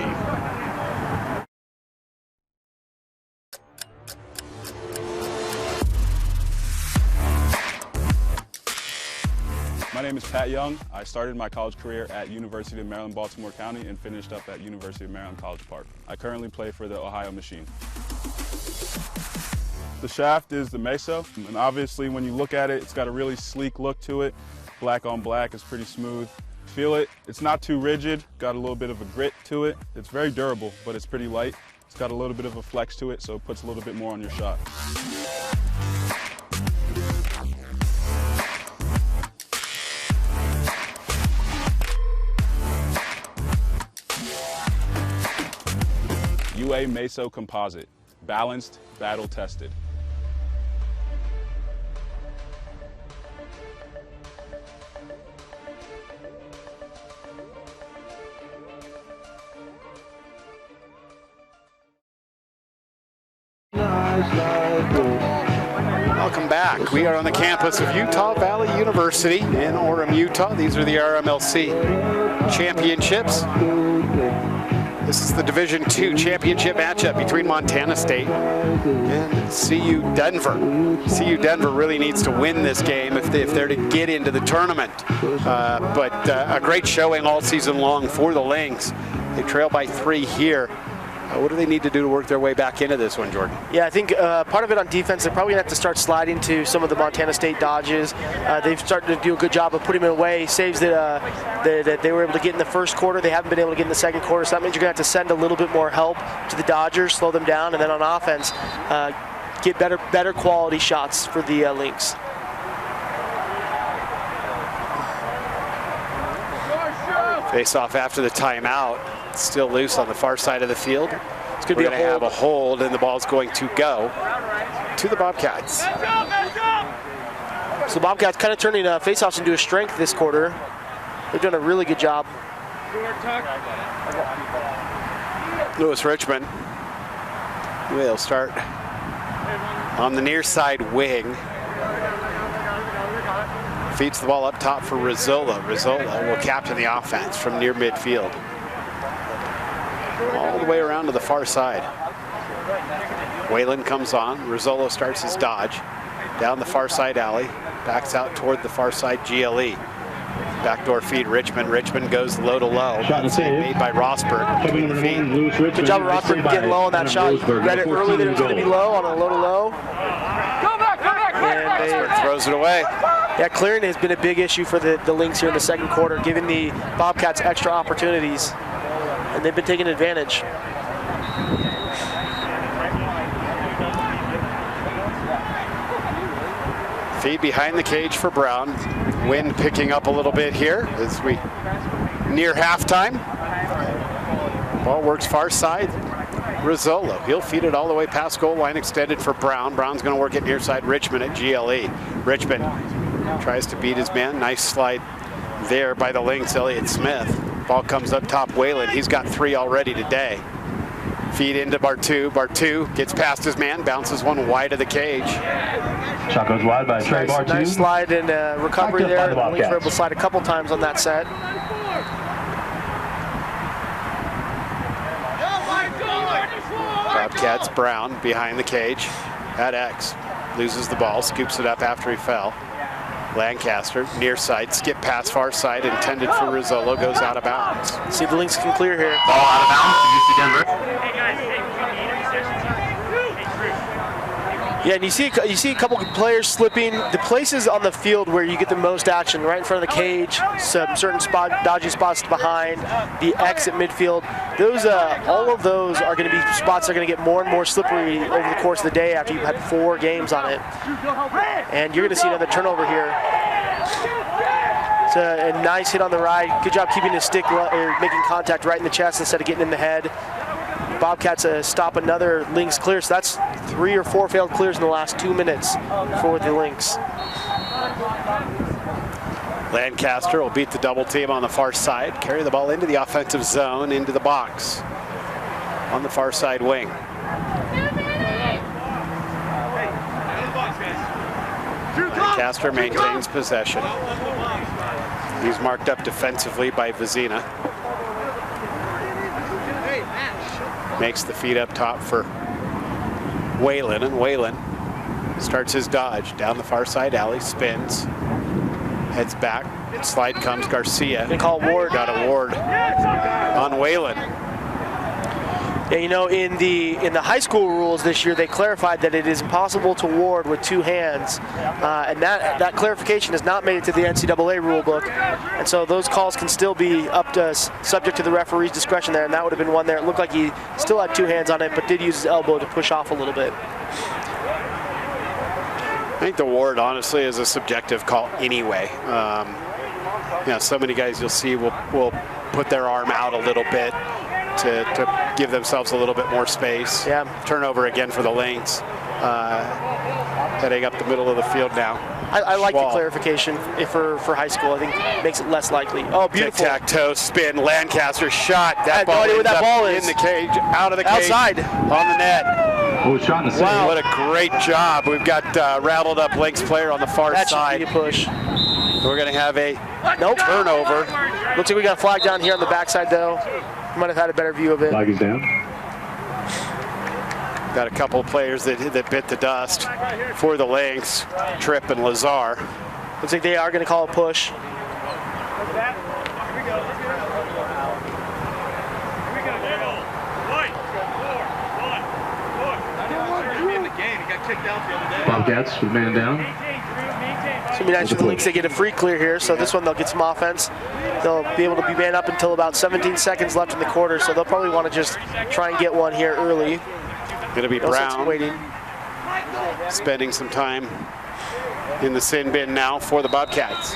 My name is Pat Young. I started my college career at University of Maryland, Baltimore County and finished up at University of Maryland College Park. I currently play for the Ohio Machine. The shaft is the Meso, and obviously when you look at it, it's got a really sleek look to it. Black on black, it's pretty smooth. Feel it, it's not too rigid, got a little bit of a grit to it. It's very durable, but it's pretty light. It's got a little bit of a flex to it, so it puts a little bit more on your shot. UA Meso Composite, balanced, battle tested. Welcome back. We are on the campus of Utah Valley University in Orem, Utah. These are the RMLC championships. This is the Division II championship matchup between Montana State and CU Denver. CU Denver really needs to win this game if they're to get into the tournament. But a great showing all season long for the Lynx. They trail by 3 here. What do they need to do to work their way back into this one, Jordan? Yeah, I think part of it on defense, they're probably going to have to start sliding to some of the Montana State dodges. They've started to do a good job of putting them away. Saves that they were able to get in the first quarter. They haven't been able to get in the second quarter, so that means you're going to have to send a little bit more help to the Dodgers, slow them down, and then on offense, get better quality shots for the Lynx. Face off after the timeout. Still loose on the far side of the field. It's going to be have a hold, and the ball's going to go to the Bobcats. So the Bobcats kind of turning faceoffs into a strength this quarter. They've done a really good job. Lewis Richmond. They'll start on the near side wing. Feeds the ball up top for Rizzola. Rizzola will captain the offense from near midfield. All the way around to the far side. Whalen comes on. Rizzolo starts his dodge. Down the far side alley. Backs out toward the far side GLE. Backdoor feed Richmond. Richmond goes low to low. Shot and save made by Rossberg between the feet. Good job of Rossberg getting low on that shot. Read it early that it was going to be low on a low to low. And Rossberg throws it away. Yeah, clearing has been a big issue for the Lynx here in the second quarter, giving the Bobcats extra opportunities. And they've been taking advantage. Feed behind the cage for Brown. Wind picking up a little bit here as we near halftime. Ball works far side. Rizzolo, he'll feed it all the way past goal line, extended for Brown. Brown's going to work it near side Richmond at GLE. Richmond tries to beat his man. Nice slide there by the Lynx, Elliott Smith. Ball comes up top, Whalen. He's got 3 already today. Feed into Bartu. Bartu gets past his man, bounces one wide of the cage. Shot goes wide by Trey Bartu. Nice slide and recovery there. The Lynx were able to slide a couple times on that set. Bobcats, Brown behind the cage at X. Loses the ball, scoops it up after he fell. Lancaster, near side, skip pass far side, intended for Rizzolo, goes out of bounds. See if the Lynx can clear here. Ball out of bounds to UC Denver. Yeah, and you see a couple of players slipping. The places on the field where you get the most action, right in front of the cage, some certain dodgy spots behind, the X at midfield. Those, all of those are going to be spots that are going to get more and more slippery over the course of the day after you've had 4 games on it. And you're going to see another turnover here. It's a nice hit on the right. Good job keeping the stick or making contact right in the chest instead of getting in the head. Bobcats stop another Lynx clear, so that's 3 or 4 failed clears in the last 2 minutes for the Lynx. Lancaster will beat the double team on the far side, carry the ball into the offensive zone, into the box on the far side wing. Lancaster maintains possession. He's marked up defensively by Vizina. Makes the feed up top for Whalen, and Whalen starts his dodge down the far side alley, spins, heads back, slide comes Garcia. They call Ward. Got a Ward on Whalen. Yeah, you know, in the high school rules this year, they clarified that it is impossible to ward with 2 hands, and that clarification has not made it to the NCAA rule book, and so those calls can still be up to subject to the referee's discretion there, and that would have been one there. It looked like he still had 2 hands on it, but did use his elbow to push off a little bit. I think the Ward, honestly, is a subjective call anyway. You know, so many guys you'll see will put their arm out a little bit to give themselves a little bit more space. Yeah. Turnover again for the Lynx. Heading up the middle of the field now. I like the Schwal. clarification for high school. I think it makes it less likely. Oh, beautiful. Tic-tac-toe spin. Lancaster shot. That I have no ball idea where ends that up ball is. in the cage, out of the cage, Outside. on the net. Oh, shot in the Wow, what a great job. We've got rattled up Lynx player on the far That side. should be a push. We're going to have a Nope. turnover. Looks like we got a flag down here on the backside, though. Might have had a better view of it. Flag is down. Got a couple of players that bit the dust for the Lynx, Tripp and Lazar. Looks like they are going to call a push. Bobcats with man down. It's going to be nice for the Lynx. They get a free clear here, so this one they'll get some offense. They'll be able to be man up until about 17 seconds left in the quarter, so they'll probably want to just try and get one here early. Going to be No sense in Brown waiting. spending some time in the sin bin now for the Bobcats.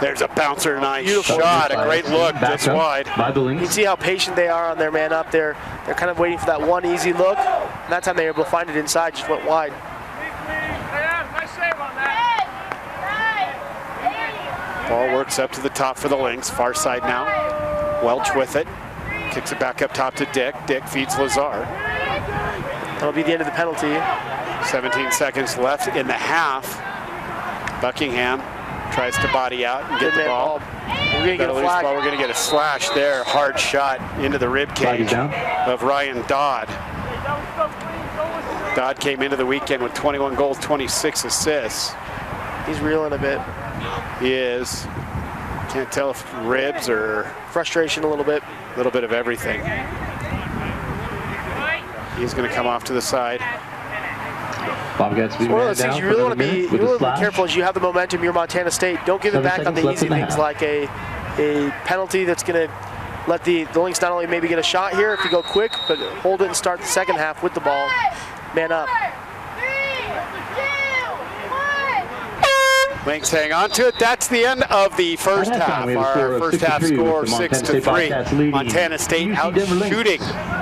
There's a bouncer, nice Beautiful shot, a great look, Back just up wide. by the You Lynx. can see how patient they are on their man up there. They're kind of waiting for that one easy look. And that time they were able to find it inside, just went wide. Ball works up to the top for the Lynx, far side now. Welch with it, kicks it back up top to Dick. Dick feeds Lazar. That'll be the end of the penalty. 17 seconds left in the half. Buckingham tries to body out and get Good the man ball. We're going to get a Got loose ball. flag. We're going to get a slash there. Hard shot into the rib Flag is cage down. of Ryan Dodd. Dodd came into the weekend with 21 goals, 26 assists. He's reeling a bit. He is. Can't tell if ribs or Frustration a little bit. a little bit of everything. He's going to come off to the side. Bobcats It's one of those things you really want to be careful as you have the momentum. You're Montana State. Don't give it back on the easy things like a penalty that's going to let the Lynx not only maybe get a shot here if you go quick, but hold it and start the second half with the ball. Man up. Lynx hang on to it. That's the end of the first half. Our first half score 6-3. Montana State out shooting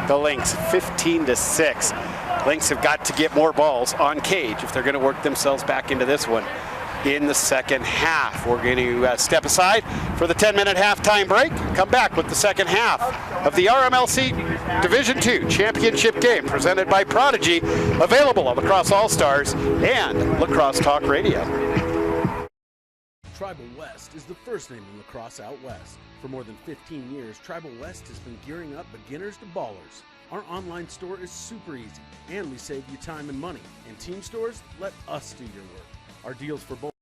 the Lynx 15-6. Lynx have got to get more balls on cage if they're going to work themselves back into this one in the second half. We're going to step aside for the 10-minute halftime break. Come back with the second half of the RMLC Division II Championship game presented by Prodigy, available on Lacrosse All-Stars and Lacrosse Talk Radio. Tribal West is the first name in lacrosse out west. For more than 15 years, Tribal West has been gearing up beginners to ballers. Our online store is super easy, and we save you time and money. And team stores, let us do your work. Our deals for both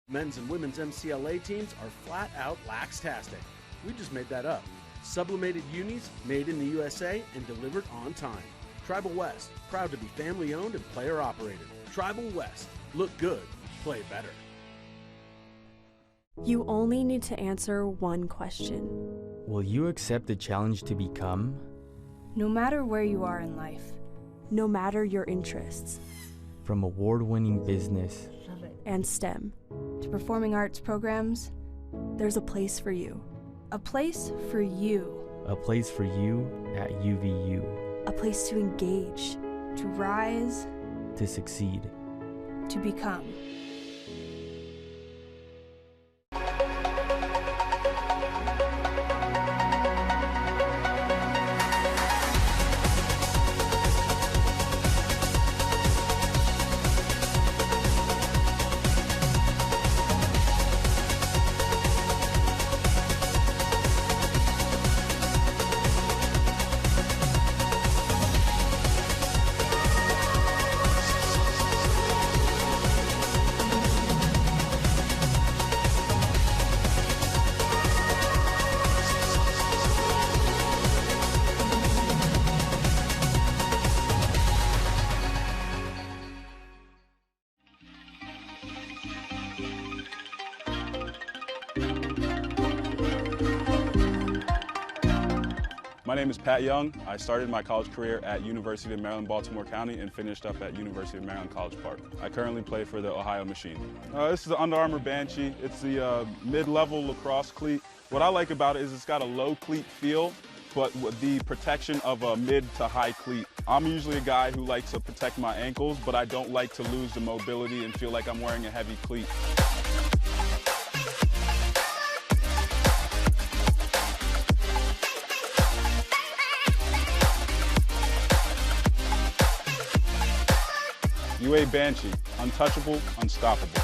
men's and women's MCLA teams are flat out lax-tastic. We just made that up. Sublimated unis, made in the USA and delivered on time. Tribal West, proud to be family owned and player operated. Tribal West, look good, play better. You only need to answer one question. Will you accept the challenge to become? No matter where you are in life, no matter your interests, from award-winning business and STEM to performing arts programs, there's a place for you. A place for you. A place for you at UVU. A place to engage, to rise, to succeed, to become. My name is Pat Young. I started my college career at University of Maryland, Baltimore County and finished up at University of Maryland College Park. I currently play for the Ohio Machine. This is the Under Armour Banshee. It's the mid-level lacrosse cleat. What I like about it is it's got a low cleat feel, but with the protection of a mid to high cleat. I'm usually a guy who likes to protect my ankles, but I don't like to lose the mobility and feel like I'm wearing a heavy cleat. UA Banshee, untouchable, unstoppable.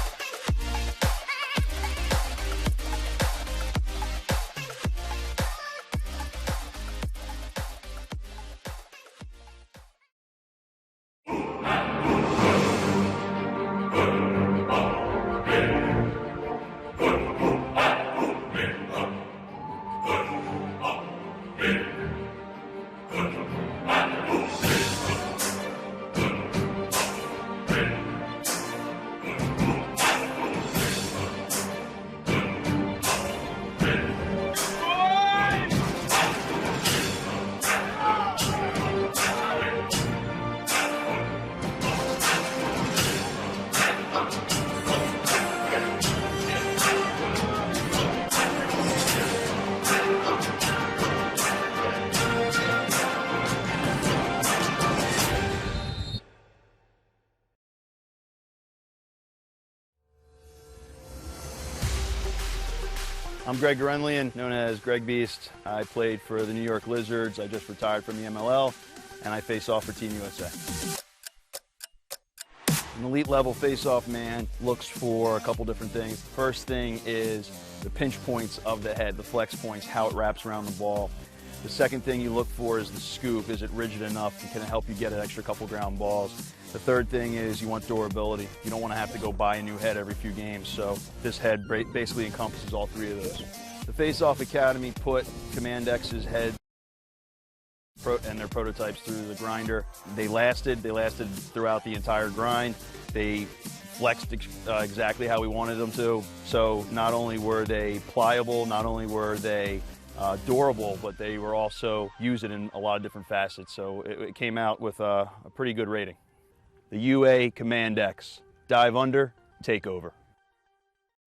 I'm Greg Gurenlian, known as Greg Beast. I played for the New York Lizards. I just retired from the MLL, and I face off for Team USA. An elite level face-off man looks for a couple different things. First thing is the pinch points of the head, the flex points, how it wraps around the ball. The second thing you look for is the scoop. Is it rigid enough? Can it help you get an extra couple ground balls? The third thing is you want durability. You don't want to have to go buy a new head every few games, so this head basically encompasses all three of those. The Face Off Academy put Command X's head and their prototypes through the grinder. They lasted throughout the entire grind. They flexed exactly how we wanted them to. So not only were they pliable, not only were they durable, but they were also used in a lot of different facets. So it came out with a pretty good rating. The UA Command X. Dive under, take over.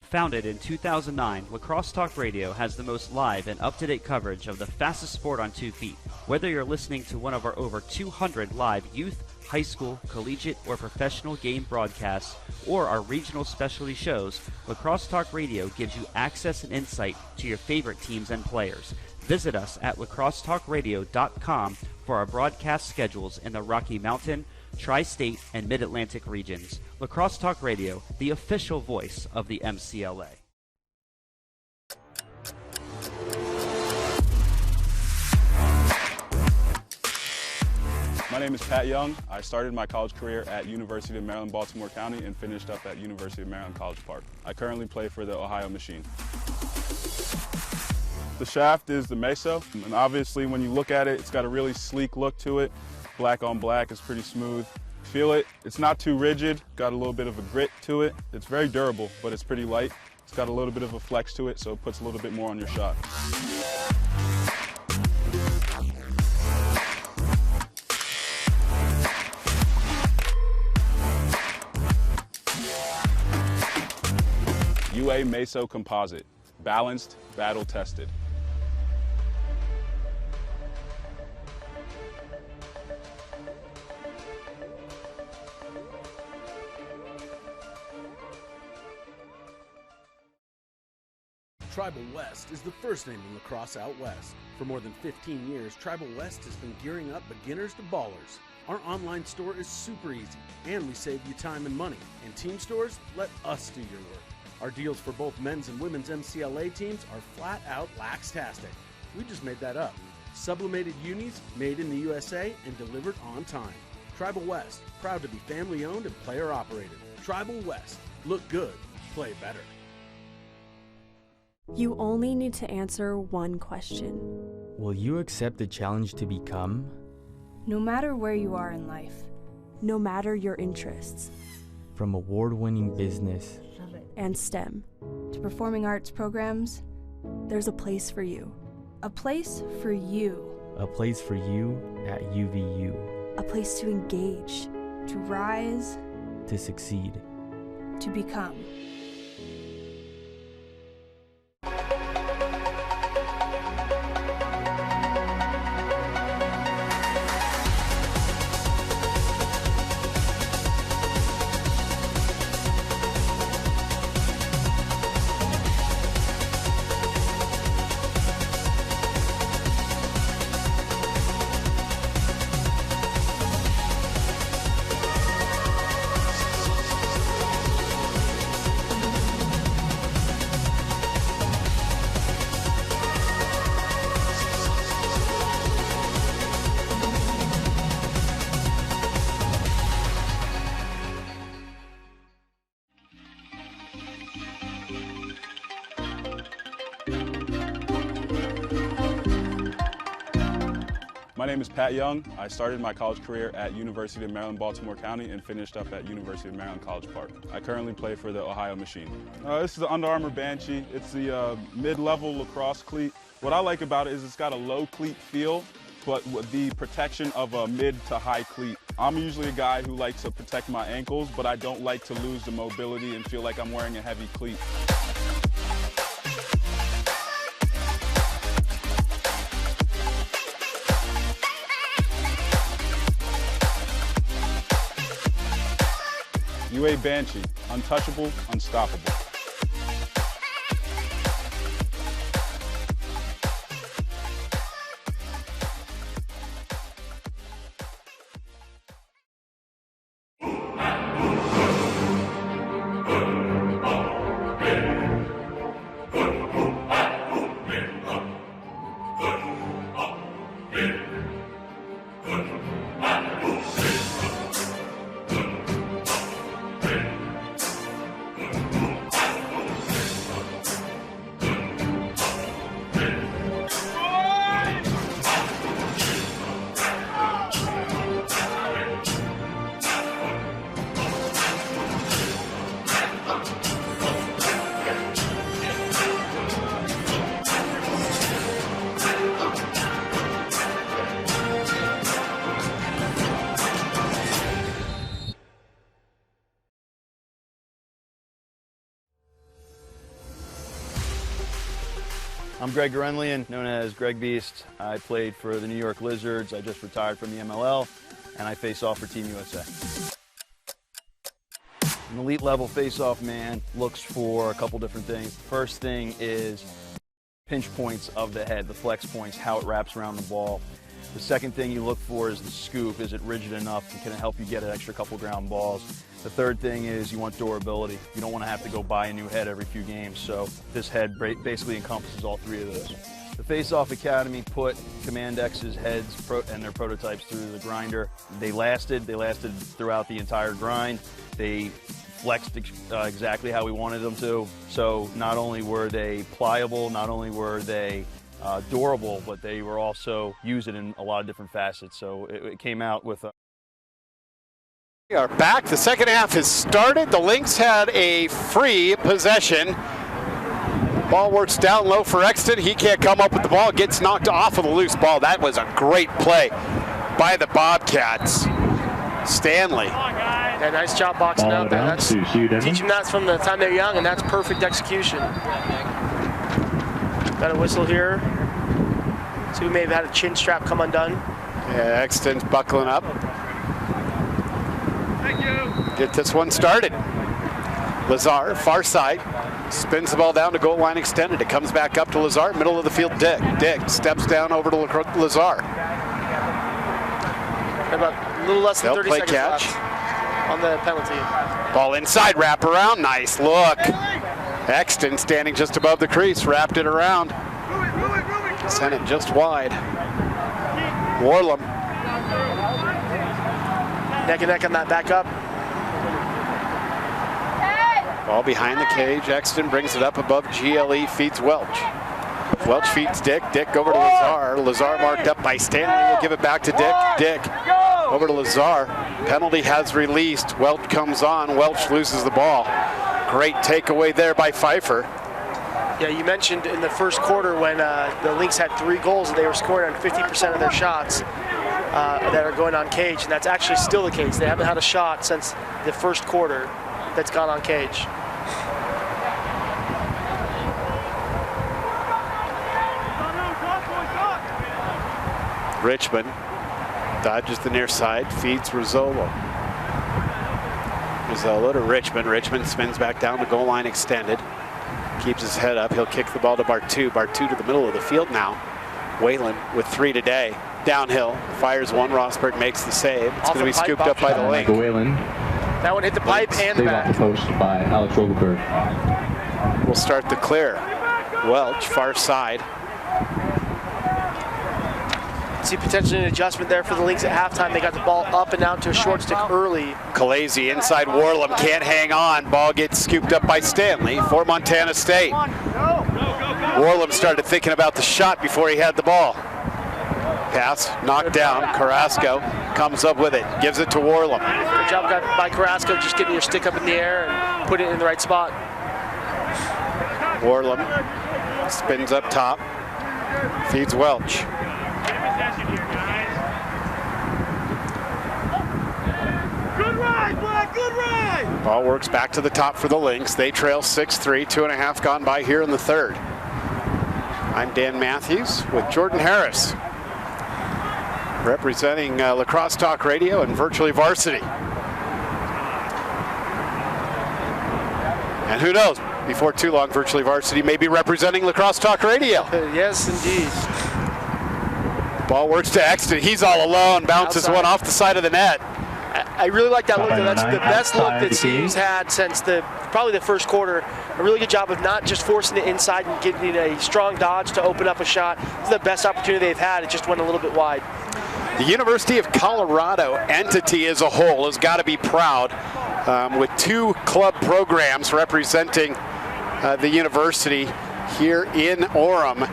Founded in 2009, Lacrosse Talk Radio has the most live and up-to-date coverage of the fastest sport on 2 feet. Whether you're listening to one of our over 200 live youth, high school, collegiate, or professional game broadcasts, or our regional specialty shows, Lacrosse Talk Radio gives you access and insight to your favorite teams and players. Visit us at lacrossetalkradio.com for our broadcast schedules in the Rocky Mountain, Tri-State, and Mid-Atlantic regions. Lacrosse Talk Radio, the official voice of the MCLA. My name is Pat Young. I started my college career at University of Maryland, Baltimore County and finished up at University of Maryland, College Park. I currently play for the Ohio Machine. The shaft is the Meso, and obviously when you look at it, it's got a really sleek look to it. Black on black is pretty smooth. Feel it, it's not too rigid, got a little bit of a grit to it. It's very durable, but it's pretty light. It's got a little bit of a flex to it, so it puts a little bit more on your shot. UA Meso Composite, balanced, battle tested. Tribal West is the first name in lacrosse out west. For more than 15 years, Tribal West has been gearing up beginners to ballers. Our online store is super easy, and we save you time and money. And team stores, let us do your work. Our deals for both men's and women's MCLA teams are flat out lax-tastic. We just made that up. Sublimated unis, made in the USA and delivered on time. Tribal West, proud to be family owned and player operated. Tribal West, look good, play better. You only need to answer one question. Will you accept the challenge to become? No matter where you are in life, no matter your interests, From award-winning business and STEM to performing arts programs, there's a place for you. A place for you. a place for you at UVU, A place to engage, to rise, to succeed. to become. My name is Pat Young. I started my college career at University of Maryland, Baltimore County and finished up at University of Maryland, College Park. I currently play for the Ohio Machine. This is the Under Armour Banshee. It's the mid-level lacrosse cleat. What I like about it is it's got a low cleat feel, but with the protection of a mid to high cleat. I'm usually a guy who likes to protect my ankles, but I don't like to lose the mobility and feel like I'm wearing a heavy cleat. UA Banshee, untouchable, unstoppable. I'm Greg Gorenlian, known as Greg Beast. I played for the New York Lizards. I just retired from the MLL, and I face off for Team USA. An elite level face-off man looks for a couple different things. First thing is pinch points of the head, the flex points, how it wraps around the ball. The second thing you look for is the scoop. Is it rigid enough and can it help you get an extra couple ground balls? The third thing is you want durability. You don't want to have to go buy a new head every few games, so this head basically encompasses all three of those. The Face-Off Academy put Command X's heads and their prototypes through the grinder. They lasted throughout the entire grind. They flexed exactly how we wanted them to. So not only were they pliable, not only were they durable, but they were also used in a lot of different facets. So it came out with a... We are back. The second half has started. The Lynx had a free possession. Ball works down low for Exton. He can't come up with the ball. Gets knocked off of the loose ball. That was a great play by the Bobcats. Stanley. Yeah, nice job boxing out there. That's teach them that from the time they're young, and that's perfect execution. Got a whistle here. So we may have had a chin strap come undone. Yeah, Exton's buckling up. Thank you. Get this one started. Lazar, far side, spins the ball down to goal line extended. It comes back up to Lazar, middle of the field, Dick. Dick steps down over to Lazar. About a little less than 30 seconds catch left on the penalty. Ball inside, wrap around, nice look. Exton standing just above the crease, wrapped it around. Sent it just wide. Warlam. Neck and neck on that back up. Ball behind the cage. Exton brings it up above GLE, feeds Welch. Welch feeds Dick. Dick over to Lazar. Lazar marked up by Stanley. Will give it back to Dick. Dick over to Lazar. Penalty has released. Welch comes on. Welch loses the ball. Great takeaway there by Pfeiffer. Yeah, you mentioned in the first quarter when the Lynx had 3 goals and they were scoring on 50% of their shots that are going on cage, and that's actually still the case. They haven't had a shot since the first quarter that's gone on cage. Richmond dodges the near side, feeds Rizzolo. Rizzolo to Richmond. Richmond spins back down the goal line extended. Keeps his head up. He'll kick the ball to Bartu. Bartu to the middle of the field now. Whalen with 3 today. Downhill, fires one. Rosberg makes the save. It's going to be scooped up by the Lynx. Whalen. That one hit the pipe and the back. Off the post by Alex Rogelberg. We'll start the clear. Welch, far side. See potentially an adjustment there for the Lynx at halftime. They got the ball up and out to a short stick early. Khaleesi inside Warlam, can't hang on. Ball gets scooped up by Stanley for Montana State. Warlam started thinking about the shot before he had the ball. Pass knocked down. Carrasco comes up with it, gives it to Warlam. Good job by Carrasco, just getting your stick up in the air and put it in the right spot. Warlam spins up top, feeds Welch. Ball works back to the top for the Lynx. They trail 6-3, 2.5 gone by here in the third. I'm Dan Matthews with Jordan Harris, representing Lacrosse Talk Radio and Virtually Varsity. And who knows, before too long, Virtually Varsity may be representing Lacrosse Talk Radio. Yes, indeed. Ball works to Exton. He's all alone, bounces Outside. one off the side of the net. I really like that look. That's the best look that CU's had since probably the first quarter. A really good job of not just forcing it inside and getting a strong dodge to open up a shot. It's the best opportunity they've had. It just went a little bit wide. The University of Colorado entity as a whole has got to be proud with 2 club programs representing the university here in Orem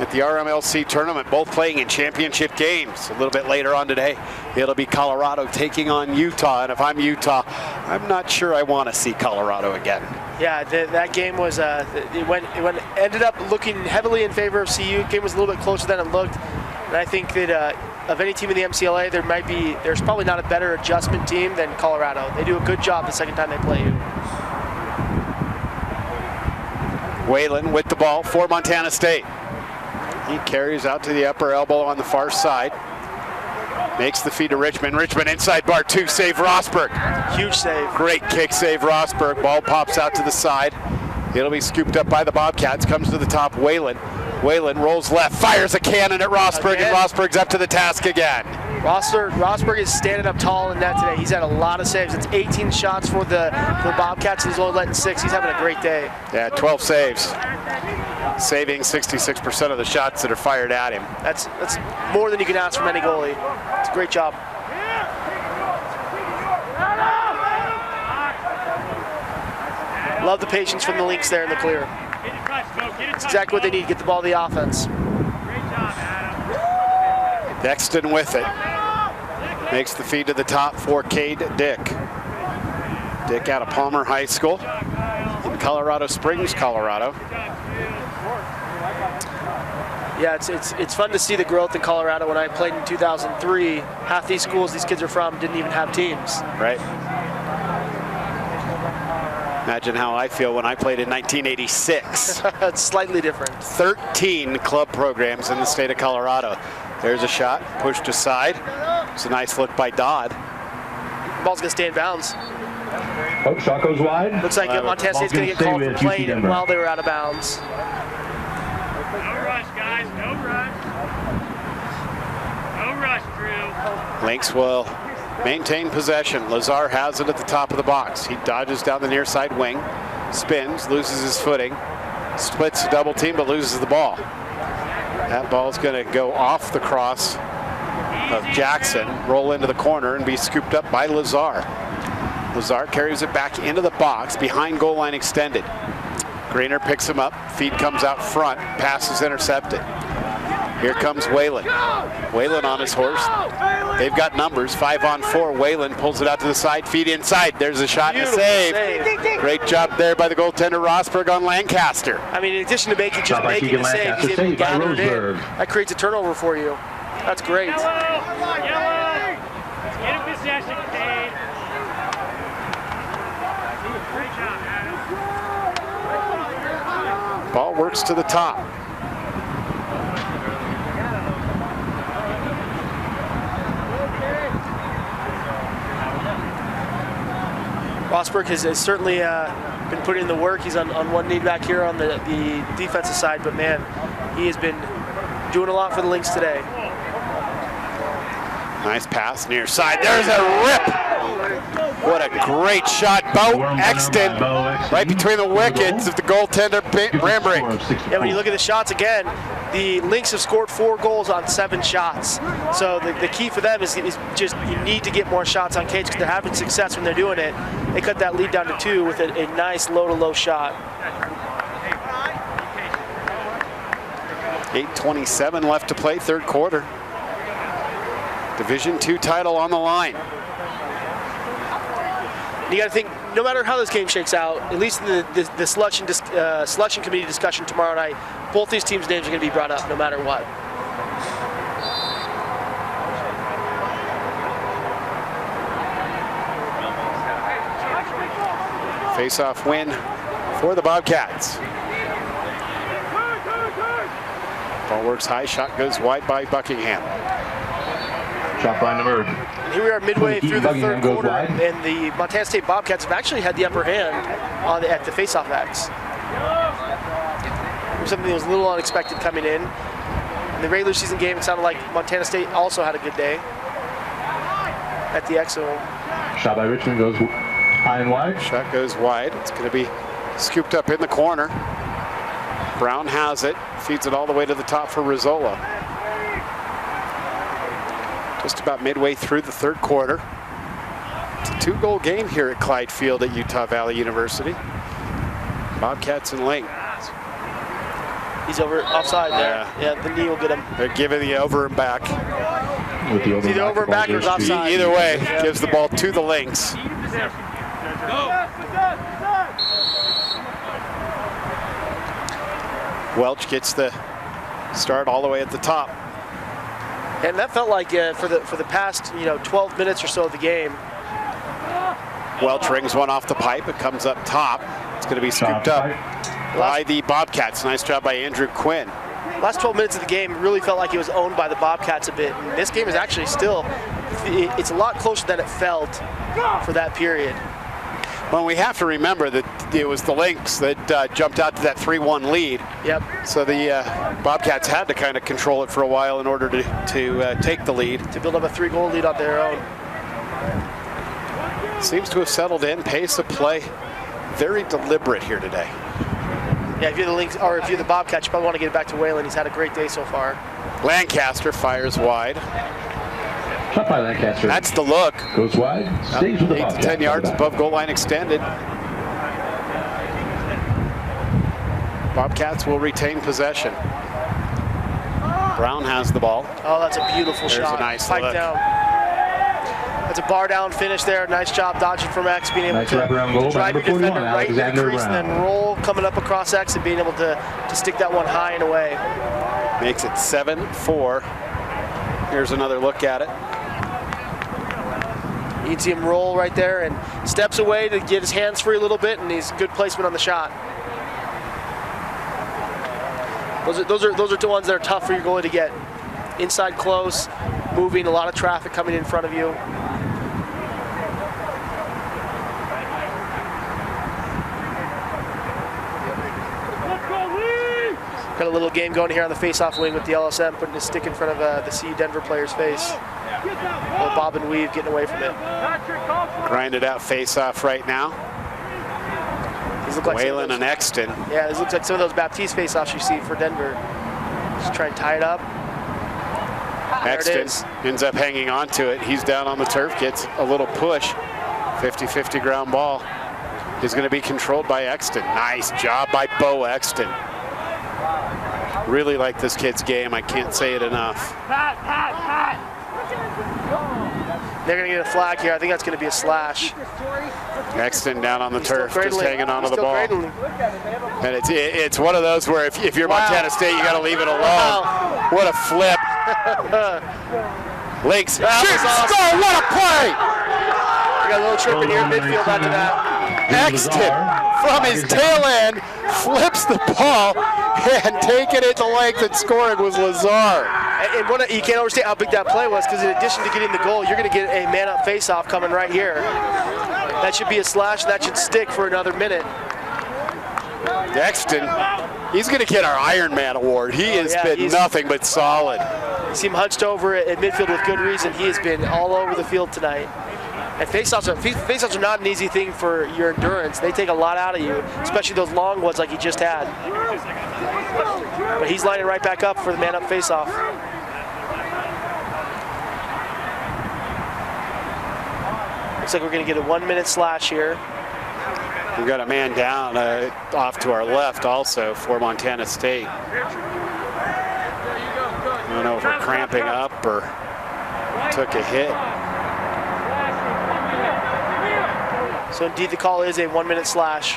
at the RMLC tournament, both playing in championship games. A little bit later on today, it'll be Colorado taking on Utah, and if I'm Utah, I'm not sure I want to see Colorado again. Yeah, that game was ended up looking heavily in favor of CU. Game was a little bit closer than it looked, and I think that of any team in the MCLA, there's probably not a better adjustment team than Colorado. They do a good job the second time they play you. Whalen with the ball for Montana State. He carries out to the upper elbow on the far side. Makes the feed to Richmond. Richmond inside bar 2, save Rosberg. Huge save. Great kick save Rosberg. Ball pops out to the side. It'll be scooped up by the Bobcats. Comes to the top, Whalen. Whalen rolls left, fires a cannon at Rosberg, and Rosberg's up to the task again. Rosberg is standing up tall in net today. He's had a lot of saves. It's 18 shots for the Bobcats, and he's only letting 6. He's having a great day. Yeah, 12 saves. Saving 66% of the shots that are fired at him. That's more than you can ask from any goalie. It's a great job. Love the patience from the Lynx there in the clear. It's exactly what they need, get the ball to the offense. Dexton with it. Makes the feed to the top for Cade Dick. Dick out of Palmer High School in Colorado Springs, Colorado. Yeah, it's fun to see the growth in Colorado. When I played in 2003, half these schools these kids are from didn't even have teams. Right. Imagine how I feel when I played in 1986. It's slightly different. 13 club programs in the state of Colorado. There's a shot, pushed aside. It's a nice look by Dodd. Ball's gonna stay in bounds. Oh, shot goes wide. Looks like Montana State's gonna get called for playing while they were out of bounds. No rush, guys, no rush. No rush, Drew. Lynx will maintain possession. Lazar has it at the top of the box. He dodges down the near side wing, spins, loses his footing, splits a double team, but loses the ball. That ball's going to go off the cross of Jackson, roll into the corner, and be scooped up by Lazar. Lazar carries it back into the box, behind goal line extended. Greener picks him up, feed comes out front, pass is intercepted. Here comes Whalen. Whalen on his horse. They've got numbers, 5-on-4. Whalen pulls it out to the side, feed inside. There's a shot and a save. Great job there by the goaltender Rosberg on Lancaster. I mean, in addition to making the save, he's able to gather it in. That creates a turnover for you. That's great. Yellow. Get in possession, Cade. Great job, Adam. Ball works to the top. Rosberg has certainly been putting in the work. He's on one knee back here on the defensive side, but man, he has been doing a lot for the Lynx today. Nice pass near side. There's a rip. What a great shot. Bo Exton right between the wickets of the goaltender Brambrick. Yeah, when you look at the shots again, the Lynx have scored 4 goals on 7 shots. So the key for them is just you need to get more shots on cage because they're having success when they're doing it. They cut that lead down to 2 with a nice low-to-low shot. 8:27 left to play, third quarter. Division II title on the line. You got to think, no matter how this game shakes out, at least in the selection committee discussion tomorrow night, both these teams' names are going to be brought up no matter what. Face-off win for the Bobcats. Ball works high, shot goes wide by Buckingham. Shot by number. Here we are midway through the third quarter, wide. and the Montana State Bobcats have actually had the upper hand at the face-off X. Something that was a little unexpected coming in. In the regular season game, it sounded like Montana State also had a good day at the X zone. Shot by Richmond goes high and wide. Shot goes wide. It's going to be scooped up in the corner. Brown has it, feeds it all the way to the top for Rizzola. Just about midway through the third quarter. It's a 2-goal game here at Clyde Field at Utah Valley University. Bobcats and Lynx. He's over offside there. Yeah, the knee will get him. They're giving the over and back. With the It's either over and back or it's offside. Either way, gives the ball to the Lynx. Welch gets the start all the way at the top. And that felt like for the past 12 minutes or so of the game. Welch rings one off the pipe. It comes up top. It's going to be scooped up by the Bobcats. Nice job by Andrew Quinn. last 12 minutes of the game, it really felt like it was owned by the Bobcats a bit. And this game is actually still, it's a lot closer than it felt for that period. Well, we have to remember that it was the Lynx that jumped out to that 3-1 lead. Yep. So the Bobcats had to kind of control it for a while in order to take the lead. To build up a 3-goal lead on their own. Seems to have settled in. Pace of play very deliberate here today. Yeah, if you're the Lynx, or if you're the Bobcats, you probably want to get it back to Whalen. He's had a great day so far. Lancaster fires wide. Shot by Lancaster. That's the look. Goes wide. Stays with the 8 to 10 yards above goal line extended. Bobcats will retain possession. Brown has the ball. Oh, that's a beautiful There's shot. a nice Pipe look. down. That's a bar down finish there. Nice job dodging from X, being able Nice to wraparound goal by drive your number 41, defender right in the Alexander crease and then Brown. roll coming up across X and being able to stick that one high and away. Makes it 7-4. Here's another look at it. You can see him roll right there and steps away to get his hands free a little bit, and he's good placement on the shot. Those are the ones that are tough for your goalie to get. Inside close, moving, a lot of traffic coming in front of you. Got a little game going here on the face-off wing with the LSM putting his stick in front of the CU Denver player's face. Little bob and weave getting away from it. Grinded out face-off right now. These look like Whalen and Exton. Yeah, this looks like some of those Baptiste face-offs you see for Denver. Just try and tie it up. Exton ends up hanging on to it. He's down on the turf, gets a little push. 50-50 ground ball. Is going to be controlled by Exton. Nice job by Bo Exton. Really like this kid's game. I can't say it enough. They're going to get a flag here. I think that's going to be a slash. Exton down on the He's turf, still just cradling. hanging onto He's the still ball. cradling. And it's one of those where if you're Montana State, you got to leave it alone. Wow. What a flip. Lynx, shoot, awesome. score, what a play! We got a little trip in here midfield after that. Exton, from his tail end, flips the ball, and taking it to length and scoring was Lazar. And you can't understand how big that play was, because in addition to getting the goal, you're going to get a man-up face-off coming right here. That should be a slash. That should stick for another minute. Exton, he's going to get our Iron Man award. He has been nothing but solid. You see him hunched over at midfield with good reason. He has been all over the field tonight. And face-offs are not an easy thing for your endurance. They take a lot out of you, especially those long ones like he just had. But he's lining right back up for the man-up face-off. Looks like we're going to get a 1-minute slash here. We've got a man down off to our left also for Montana State. I don't know if we're cramping up or took a hit. So indeed the call is a 1-minute slash.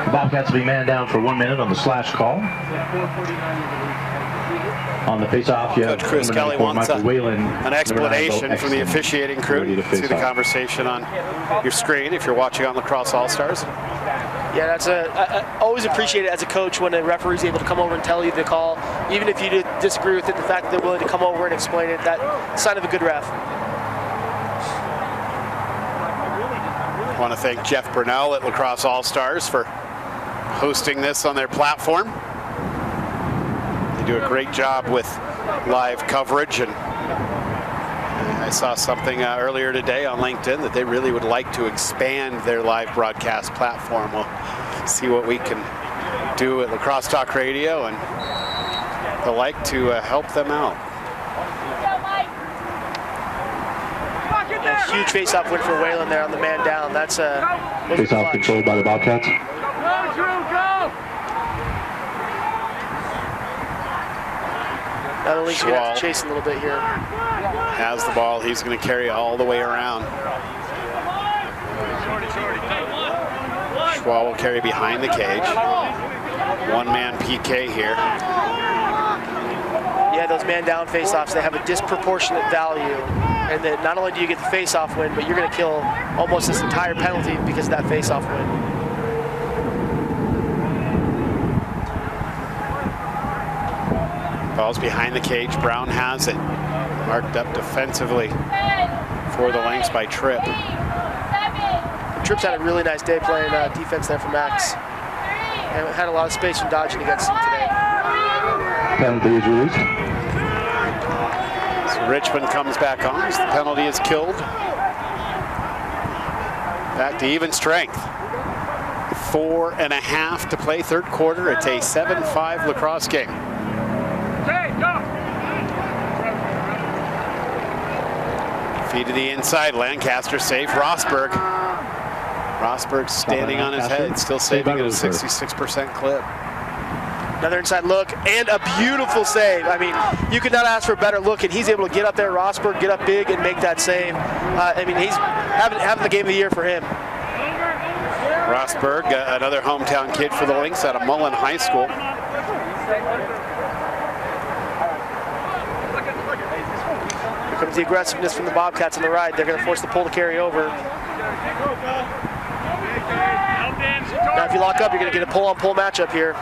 The Bobcats will be man down for 1 minute on the slash call. On the face-off, you have Coach Chris Kelly wants an explanation from the officiating crew. You can see the conversation on your screen if you're watching on Lacrosse All-Stars. Yeah, I always appreciate it as a coach when a referee's able to come over and tell you the call. Even if you disagree with it, the fact that they're willing to come over and explain it, that's a sign of a good ref. I want to thank Jeff Burnell at Lacrosse All-Stars for hosting this on their platform. They do a great job with live coverage, and I saw something earlier today on LinkedIn that they really would like to expand their live broadcast platform. We'll see what we can do at Lacrosse Talk Radio, and they'll like to help them out. A huge face-off win for Whalen there on the man down. That's face-off controlled by the Bobcats. Now the Lynx going to have to chase a little bit here. Has the ball. He's going to carry all the way around. Schwal will carry behind the cage. One-man PK here. Yeah, those man-down face-offs, they have a disproportionate value. And that not only do you get the face-off win, but you're going to kill almost this entire penalty because of that face-off win. Ball's behind the cage. Brown has it. Marked up defensively for the Lynx by Tripp. Tripp's had a really nice day playing defense there for Max. And had a lot of space from dodging against him today. Penalty is released. So Richmond comes back on as the penalty is killed. Back to even strength. 4.5 to play, third quarter. It's a 7-5 lacrosse game. Feed to the inside. Lancaster safe. Rosberg. Rosberg standing on his head, still saving at a 66% clip. Another inside look and a beautiful save. I mean, you could not ask for a better look, and he's able to get up there, Rosberg, get up big and make that save. I mean, he's having the game of the year for him. Rosberg, another hometown kid for the Lynx out of Mullen High School. Here comes the aggressiveness from the Bobcats on the right. They're going to force the pull to carry over. Now, if you lock up, you're going to get a pull-on-pull matchup here.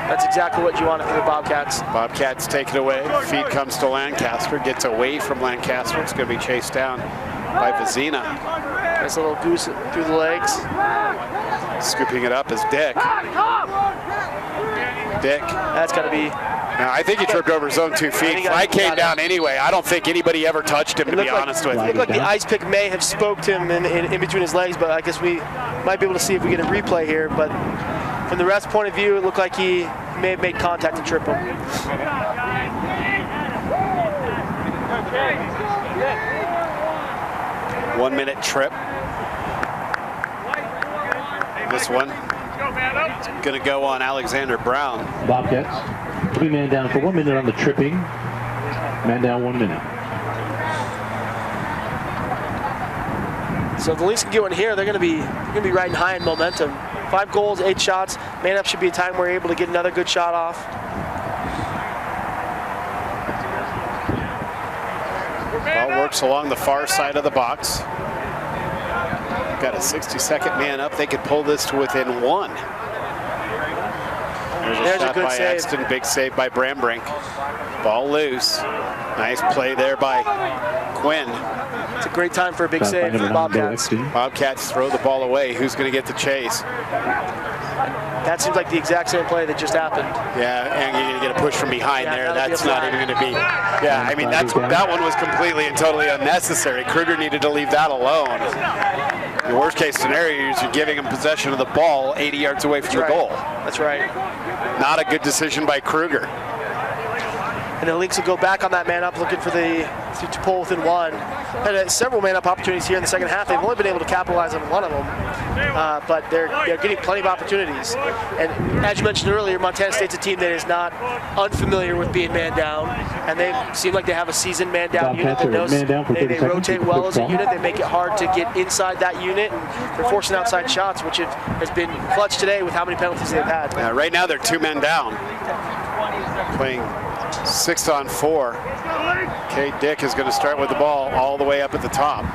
That's exactly what you want from the Bobcats. Bobcats take it away. Feed comes to Lancaster. Gets away from Lancaster. It's going to be chased down by Vizina. Nice little goose through the legs. Scooping it up is Dick. Dick. That's got to be... Now, I think he tripped over his own 2 feet. Flag came down anyway. I don't think anybody ever touched him, to be honest with you. It looked like the ice pick may have spoked him in between his legs, but I guess we might be able to see if we get a replay here. But from the ref's point of view, it looked like he may have made contact to trip him. 1 minute trip. This one is going to go on Alexander Brown. Bobcats will be man down for 1 minute on the tripping. Man down 1 minute. So if the Lynx can get one here, they're going to be riding high in momentum. 5 goals, 8 shots. Man up should be a time where you're able to get another good shot off. Ball works along the far side of the box. Got a 60-second man up. They could pull this to within 1. There's a shot by Exton. Big save by Brambrink. Ball loose. Nice play there by Quinn. It's a great time for a big save for the Bobcats. Bobcats throw the ball away. Who's going to get the chase? That seems like the exact same play that just happened. Yeah, and you're going to get a push from behind there. That's not even going to be. Yeah, I mean, that one was completely and totally unnecessary. Kruger needed to leave that alone. The worst case scenario is you're giving him possession of the ball 80 yards away from the goal. That's right. Not a good decision by Kruger. And the Lynx will go back on that man up, looking for to pull within 1. Had several man up opportunities here in the second half. They've only been able to capitalize on one of them, but they're getting plenty of opportunities. And as you mentioned earlier, Montana State's a team that is not unfamiliar with being man down, and they seem like they have a seasoned man down unit that knows they rotate well as a unit. They make it hard to get inside that unit, and they're forcing outside shots, which has been clutch today with how many penalties they've had. Right now they're 2 men down, playing 6-on-4. Kate Dick is going to start with the ball all the way up at the top,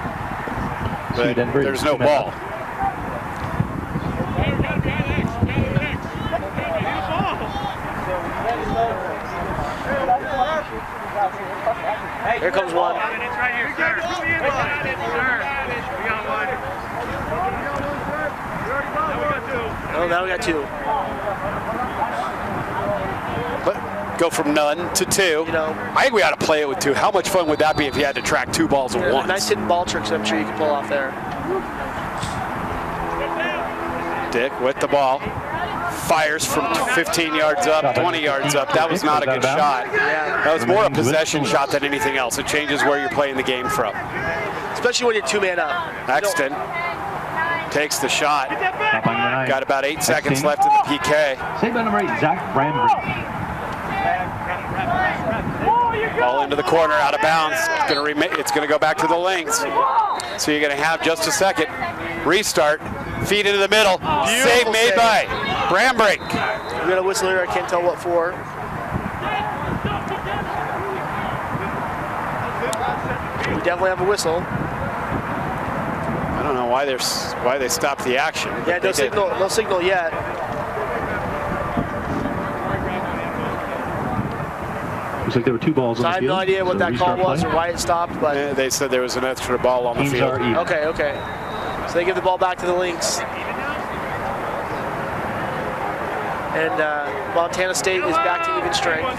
but there's no ball. Here comes one. Oh, now we got 2. Go from none to 2. You know, I think we ought to play it with 2. How much fun would that be if you had to track 2 balls at once? Nice hidden ball tricks I'm sure you can pull off there. Dick with the ball. Fires from 15 yards up, 20 yards up. That was not a good shot. That was more a possession shot than anything else. It changes where you're playing the game from. Especially when you're 2 man up. Exton takes the shot. Got about 8 seconds left in the PK. Saved by number 8, Zach Brambrink. Ball into the corner, out of bounds. It's going to go back to the Lynx. So you're going to have just a second. Restart. Feed into the middle. Save made by Brambrink. We got a whistle here. I can't tell what for. We definitely have a whistle. I don't know why they stopped the action. Yeah, no signal yet. like there were 2 balls on the I have field. no idea what so that call restart was play. or why it stopped, but They said there was an extra ball on the Teams field. are even. okay. So they give the ball back to the Lynx. And Montana State is back to even strength.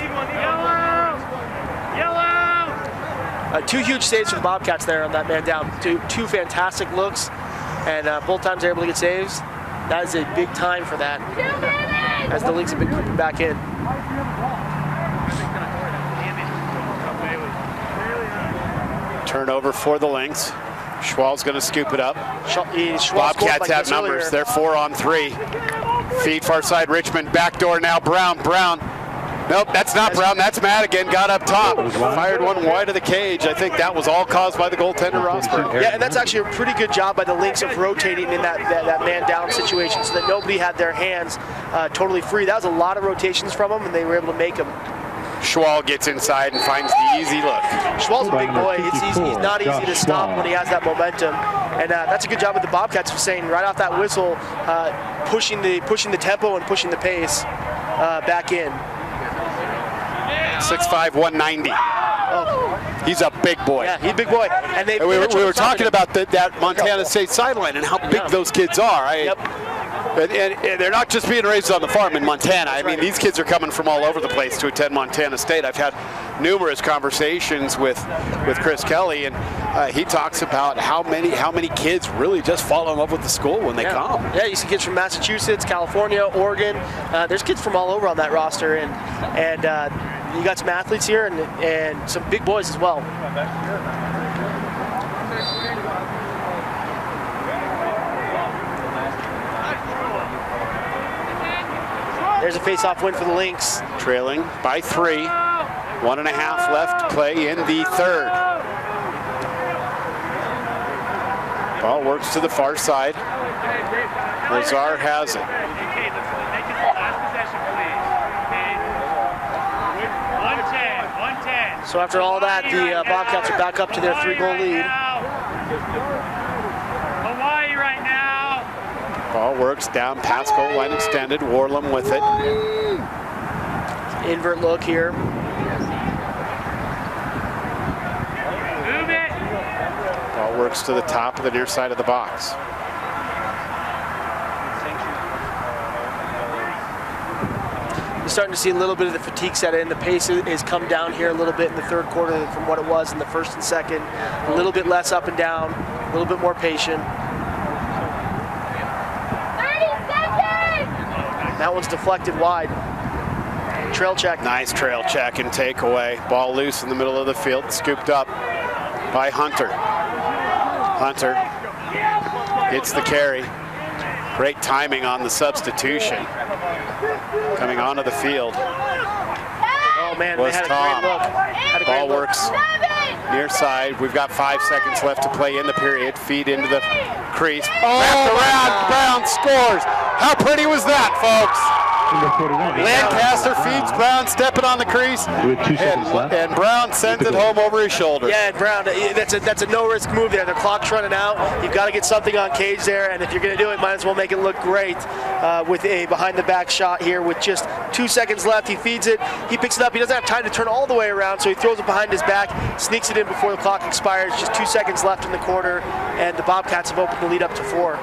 Yellow! 2 huge saves for the Bobcats there on that man down. Two fantastic looks, and both times they're able to get saves. That is a big time for that, as the Lynx have been creeping back in. Turnover for the Lynx. Schwal's going to scoop it up. Schwal Bobcats like have numbers. They're 4 on 3. Feed far side Richmond. Backdoor now. Brown. Nope, that's not Brown. That's Madigan. Got up top. Fired one wide of the cage. I think that was all caused by the goaltender Rosberg. Yeah, and that's actually a pretty good job by the Lynx of rotating in that man down situation so that nobody had their hands totally free. That was a lot of rotations from them, and they were able to make them. Schwal gets inside and finds the easy look. Schwal's a big boy. He's not easy to stop when he has that momentum, and that's a good job with the Bobcats for saying right off that whistle, pushing the tempo and pushing the pace back in. 6'5", 190. Oh. He's a big boy. Yeah, he's a big boy. And we were talking about that Montana State sideline and how big those kids are. And they're not just being raised on the farm in Montana. I mean, these kids are coming from all over the place to attend Montana State. I've had numerous conversations with Chris Kelly, and he talks about how many kids really just fall in love with the school when they come. Yeah, you see kids from Massachusetts, California, Oregon. There's kids from all over on that roster, and you got some athletes here and some big boys as well. There's a face-off win for the Lynx. Trailing by 3. 1.5 left to play in the third. Ball works to the far side. Lazar has it. So after all that, the Bobcats are back up to their 3-goal lead. Hawaii right now. Ball works down past goal line extended. Warlam with it. Invert look here. Move it. Ball works to the top of the near side of the box. You're starting to see a little bit of the fatigue set in. The pace has come down here a little bit in the third quarter from what it was in the first and second. A little bit less up and down, a little bit more patient. 30 seconds! That one's deflected wide. Trail check. Nice trail check and takeaway. Ball loose in the middle of the field, scooped up by Hunter. Hunter hits the carry. Great timing on the substitution. Coming onto the field. Oh man, was they had Tom. a great look. Had a great Ball look. works near side. We've got 5 seconds left to play in the period. Feed into the crease. Wrapped around. Brown scores. How pretty was that, folks? Number 41. Lancaster feeds Brown, stepping on the crease, With 2 seconds left. and Brown sends it home over his shoulder. Yeah, and Brown, that's a no-risk move there. The clock's running out. You've got to get something on cage there, and if you're going to do it, might as well make it look great with a behind-the-back shot here with just 2 seconds left. He feeds it. He picks it up. He doesn't have time to turn all the way around, so he throws it behind his back, sneaks it in before the clock expires. Just 2 seconds left in the quarter, and the Bobcats have opened the lead up to 4.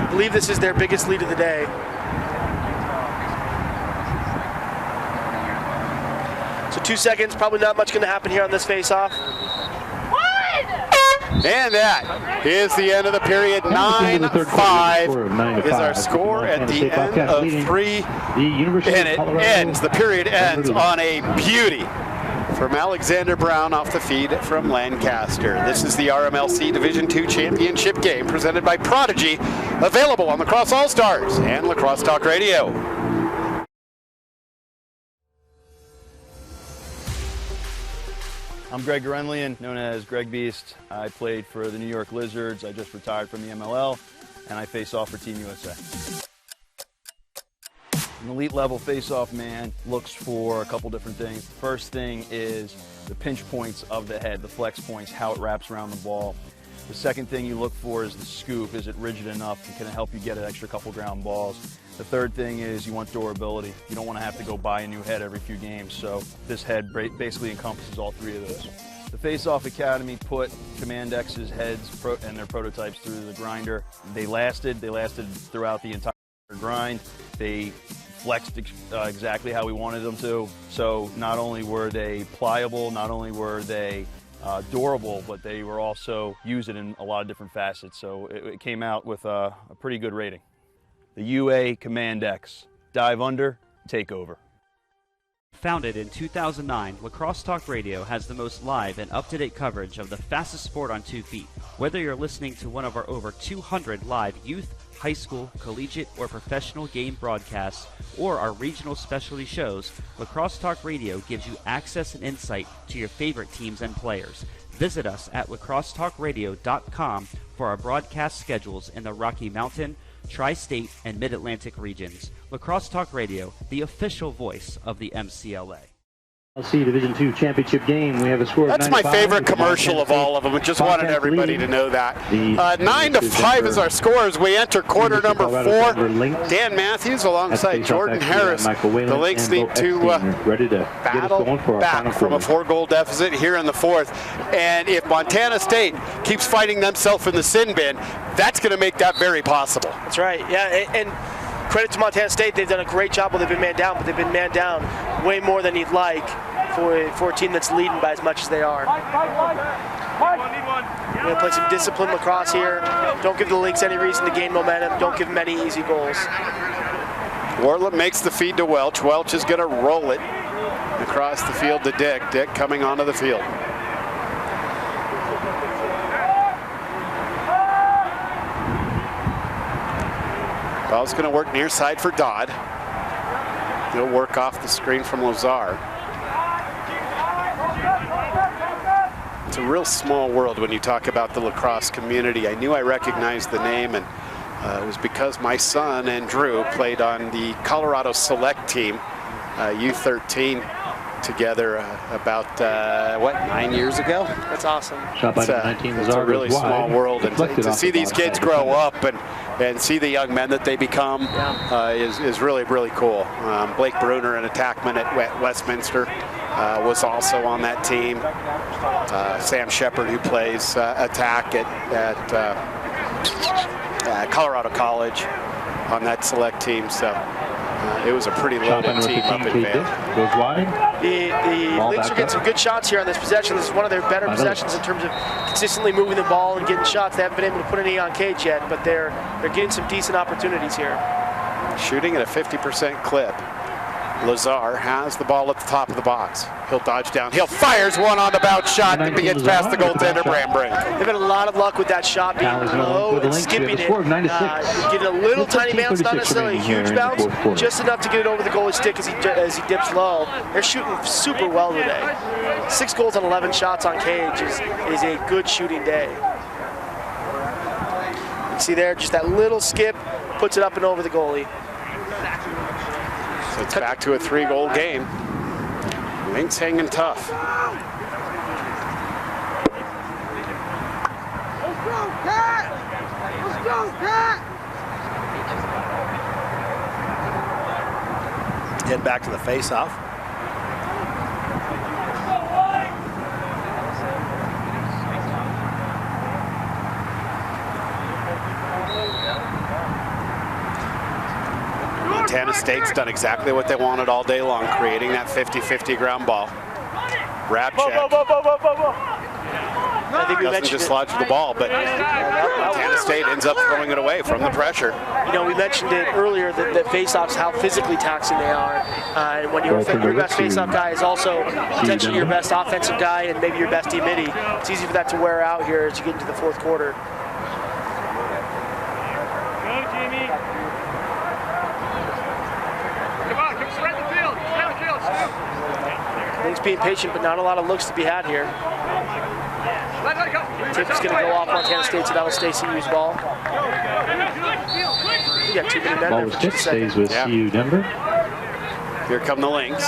I believe this is their biggest lead of the day. So 2 seconds, probably not much going to happen here on this face-off. And that is the end of the period. 9-5 is our score at the end of 3. And it ends, the period ends on a beauty from Alexander Brown off the feed from Lancaster. This is the RMLC Division II Championship game presented by Prodigy, available on Lacrosse All-Stars and Lacrosse Talk Radio. I'm Greg Gorenlian, known as Greg Beast. I played for the New York Lizards. I just retired from the MLL, and I face off for Team USA. An elite level face-off man looks for a couple different things. The first thing is the pinch points of the head, the flex points, how it wraps around the ball. The second thing you look for is the scoop. Is it rigid enough? Can it help you get an extra couple ground balls? The third thing is you want durability. You don't want to have to go buy a new head every few games, so this head basically encompasses all three of those. The Face-Off Academy put Command X's heads and their prototypes through the grinder. They lasted throughout the entire grind. They flexed exactly how we wanted them to. So not only were they pliable, not only were they durable, but they were also used in a lot of different facets. So it came out with a pretty good rating. The UA Command X. Dive under, take over. Founded in 2009, Lacrosse Talk Radio has the most live and up-to-date coverage of the fastest sport on 2 feet. Whether you're listening to one of our over 200 live youth, high school, collegiate, or professional game broadcasts, or our regional specialty shows, Lacrosse Talk Radio gives you access and insight to your favorite teams and players. Visit us at lacrossetalkradio.com for our broadcast schedules in the Rocky Mountain, Tri-State, and Mid-Atlantic regions. Lacrosse Talk Radio, the official voice of the MCLA. MCLA Division II championship game. We have a score of 9-5. That's my favorite commercial of all of them. I just wanted everybody to know that. 9-5 is our score as we enter quarter number 4. Dan Matthews alongside Jordan Harris. The Lynx need to battle back from a 4-goal deficit here in the 4th. And if Montana State keeps fighting themselves in the sin bin, that's going to make that very possible. That's right. Yeah, and credit to Montana State. They've done a great job while they've been man down, but they've been man down way more than you'd like for a team that's leading by as much as they are. We're going to play some disciplined lacrosse here. Don't give the Lynx any reason to gain momentum. Don't give them any easy goals. Warlip makes the feed to Welch. Welch is going to roll it across the field to Dick. Dick coming onto the field. Ball's going to work near side for Dodd. He'll work off the screen from Lazar. It's a real small world when you talk about the lacrosse community. I knew I recognized the name, and it was because my son and Drew played on the Colorado Select team, U13, together about 9 years ago. That's awesome. It's a really small world, and to see these kids grow up and see the young men that they become is really, really cool. Blake Bruner, an attackman at Westminster, was also on that team. Sam Shepard, who plays attack at Colorado College, on that select team. So it was a pretty loaded team up in Vail. Goes wide. The Lynx are getting some good shots here on this possession. This is one of their better possessions in terms of consistently moving the ball and getting shots. They haven't been able to put any on cage yet, but they're getting some decent opportunities here. Shooting at a 50% clip. Lazar has the ball at the top of the box. He'll dodge downhill, fires one on the bounce shot, and gets past the goaltender, Brambrink. They've had a lot of luck with that shot being low and skipping it. Getting a little tiny bounce, not necessarily a huge bounce, just enough to get it over the goalie's stick as he dips low. They're shooting super well today. 6 goals on 11 shots on cage is a good shooting day. You see there, just that little skip puts it up and over the goalie. So it's back to a 3-goal game. Lynx hanging tough. Let's go, Cat! Let's go, Cat! Head back to the face-off. Montana State's done exactly what they wanted all day long, creating that 50-50 ground ball. Grab check. I think we doesn't mentioned dislodge the ball, but Montana State ends up throwing it away from the pressure. You know, we mentioned it earlier that face-offs, how physically taxing they are. And when your best face-off guy is also potentially your best offensive guy and maybe your best D-midi, it's easy for that to wear out here as you get into the 4th quarter. Go, Jimmy. Come on, come spread the field. Spread the field, Stu. Lynx being patient, but not a lot of looks to be had here. Tip is going to go off Montana State, so that will stay CU's ball. You got 2 minutes. Ball was tipped, stays with CU Denver. Here come the Lynx.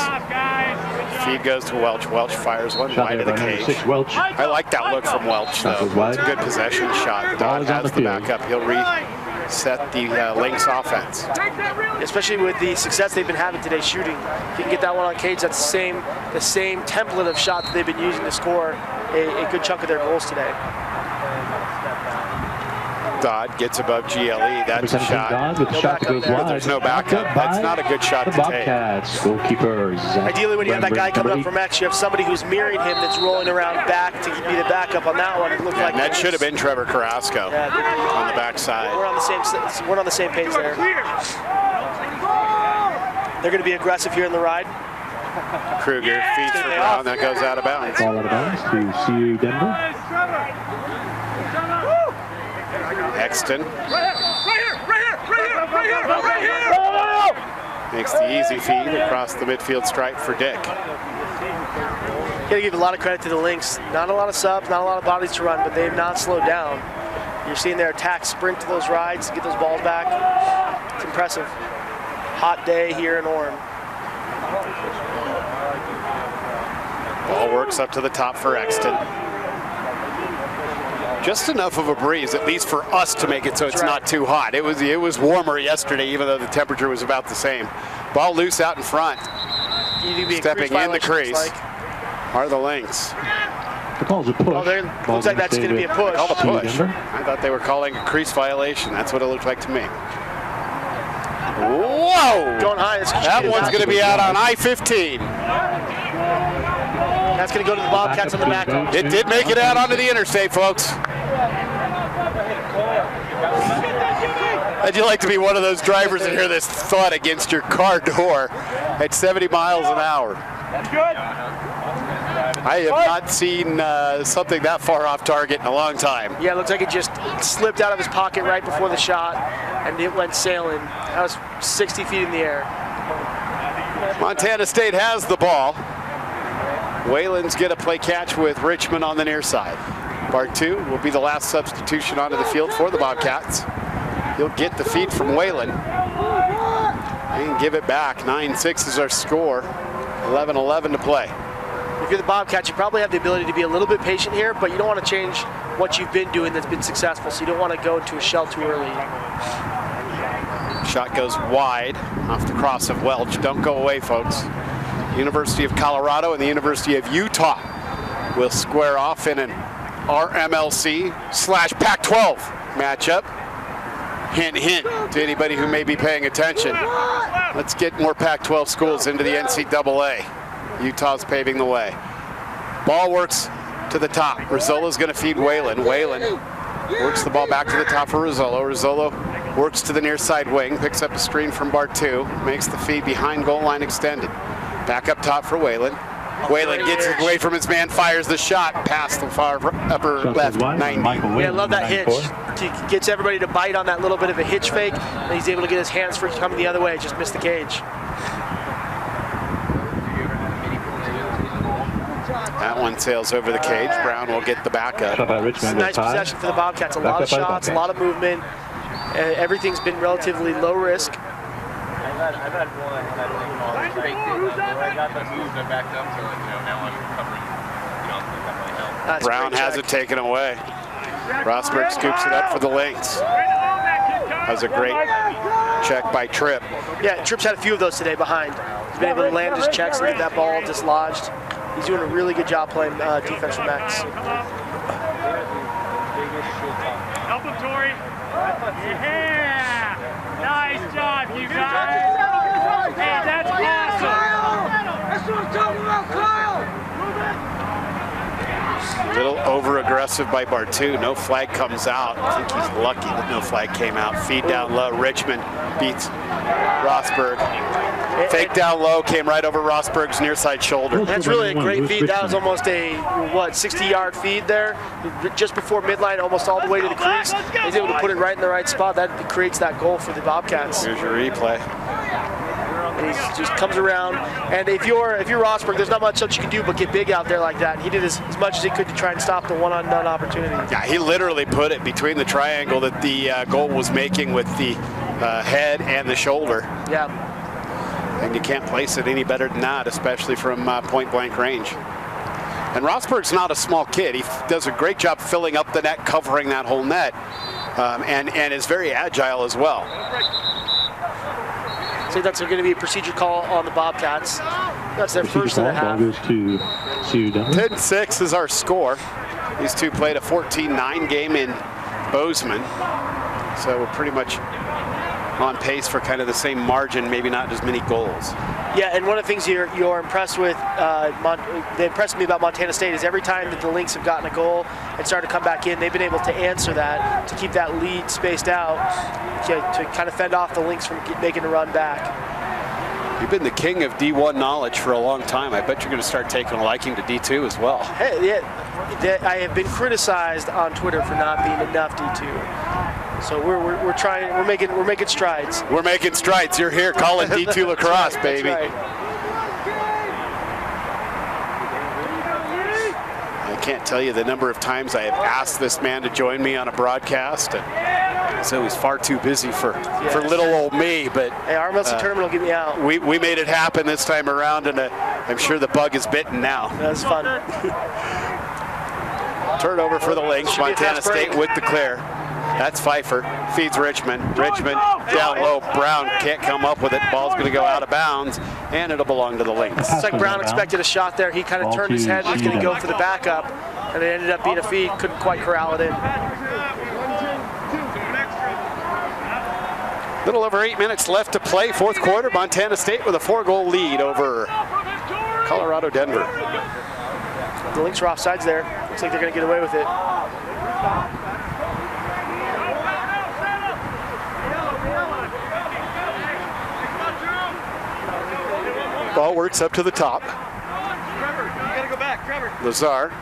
Feed goes to Welch. Welch fires one Shot wide there of the by number cage. 6, Welch. I like that look from Welch, though. Shot wide. It's a good possession shot. Ball Dodd is on has the the field. backup. He'll reset the Lynx offense. Especially with the success they've been having today shooting. If you can get that one on cage, that's the same template of shot that they've been using to score a good chunk of their goals today. Dodd gets above GLE. That's a shot. Dodd with the shot that goes wide. There's no backup. That's not a good shot the to take. Bobcats. Goalkeeper Zach Ideally, when you have that guy coming up Bramberg, from X, you have somebody who's mirroring him that's rolling around back to be the backup on that one. It looked like That should have been Trevor Carrasco on the backside. We're on the same page there. They're going to be aggressive here in the ride. Kruger feeds for Brown. That goes out of bounds. Ball out of bounds to CU Denver. Exton makes the easy feed across the midfield stripe for Dick. Got to give a lot of credit to the Lynx. Not a lot of subs, not a lot of bodies to run, but they've not slowed down. You're seeing their attack sprint to those rides to get those balls back. It's impressive. Hot day here in Orem. Ball works up to the top for Exton. Just enough of a breeze, at least for us, to make it so it's not too hot. It was warmer yesterday, even though the temperature was about the same. Ball loose out in front. Stepping in the crease are the Lynx. The call's a push. Oh, looks like that's going to be a push. Called a push. I thought they were calling a crease violation. That's what it looked like to me. Whoa! Going high. That one's going to be out on I-15. That's going to go to the Bobcats on the back. It did make it out onto the interstate, folks. How'd you like to be one of those drivers and hear this thud against your car door at 70 miles an hour? That's good. I have not seen something that far off target in a long time. Yeah, it looks like it just slipped out of his pocket right before the shot, and it went sailing. That was 60 feet in the air. Montana State has the ball. Whalen's going to play catch with Richmond on the near side. Bartu will be the last substitution onto the field for the Bobcats. He'll get the feed from Whalen and give it back. 9-6 is our score. 11-11 to play. If you're the Bobcats, you probably have the ability to be a little bit patient here, but you don't want to change what you've been doing that's been successful, so you don't want to go into a shell too early. Shot goes wide off the cross of Welch. Don't go away, folks. University of Colorado and the University of Utah will square off in an RMLC/Pac-12 matchup. Hint, hint to anybody who may be paying attention. Let's get more Pac-12 schools into the NCAA. Utah's paving the way. Ball works to the top. Rizzolo's going to feed Whalen. Whalen works the ball back to the top for Rizzolo. Rizzolo works to the near side wing, picks up a screen from Bartu, makes the feed behind goal line extended. Back up top for Whalen. Whalen gets away from his man, fires the shot past the far upper left 90. Yeah, I love that hitch. He gets everybody to bite on that little bit of a hitch fake, and he's able to get his hands free coming the other way, just missed the cage. That one sails over the cage. Brown will get the backup. It's a nice possession for the Bobcats. A lot of shots, a lot of movement. Everything's been relatively low risk. I've had one straight I got the moves and backed up to it, now I'm covering, That's Brown has it taken away. Rosberg scoops it up for the Lynx. Has a great check by Tripp. Yeah, Tripp's had a few of those today behind. He's been able to land his checks and get that ball dislodged. He's doing a really good job playing defense from Max. Help him, Tori. Yeah! Nice job, you guys. Hey, that's awesome. That's what I'm talking about, Kyle. A little over-aggressive by Bartu. No flag comes out. I think he's lucky that no flag came out. Feed down low. Richmond beats Rosberg. Fake down low, came right over Rosberg's near side shoulder. That's really a great feed. That was almost a, 60-yard feed there. Just before midline, almost all the way to the crease. He's able to put it right in the right spot. That creates that goal for the Bobcats. Here's your replay. And he just comes around. And if you're Rosberg, there's not much else you can do but get big out there like that. And he did as much as he could to try and stop the one-on-none opportunity. Yeah, he literally put it between the triangle that the goal was making with the head and the shoulder. Yeah. And you can't place it any better than that, especially from point-blank range. And Rosberg's not a small kid. He does a great job filling up the net, covering that whole net, and is very agile as well. So that's going to be a procedure call on the Bobcats. That's their first of the half. Ball goes to 10-6 is our score. These two played a 14-9 game in Bozeman. So we're pretty much on pace for kind of the same margin, maybe not as many goals. Yeah, and one of the things you're impressed with, they impressed me about Montana State is every time that the Lynx have gotten a goal and started to come back in, they've been able to answer that, to keep that lead spaced out, to kind of fend off the Lynx from making a run back. You've been the king of D1 knowledge for a long time. I bet you're going to start taking a liking to D2 as well. Hey, yeah, I have been criticized on Twitter for not being enough D2. So we're trying. We're making strides. We're making strides. You're here calling D2 lacrosse, baby. That's right. I can't tell you the number of times I have asked this man to join me on a broadcast, and so he's far too busy for little old me. But hey, our Wilson tournament will get me out. We made it happen this time around, and I'm sure the bug is bitten now. That's fun. Turnover for the Lynx. Montana State with the clear. That's Pfeiffer. Feeds Richmond. Richmond down low. Brown can't come up with it. Ball's going to go out of bounds, and it'll belong to the Lynx. It's like Brown expected a shot there. He kind of turned his head, was going to go for the backup, and it ended up being a feed. Couldn't quite corral it in. Little over 8 minutes left to play. Fourth quarter. Montana State with a 4-goal lead over Colorado Denver. The Lynx are offsides there. Looks like they're going to get away with it. Ball works up to the top. Lazar.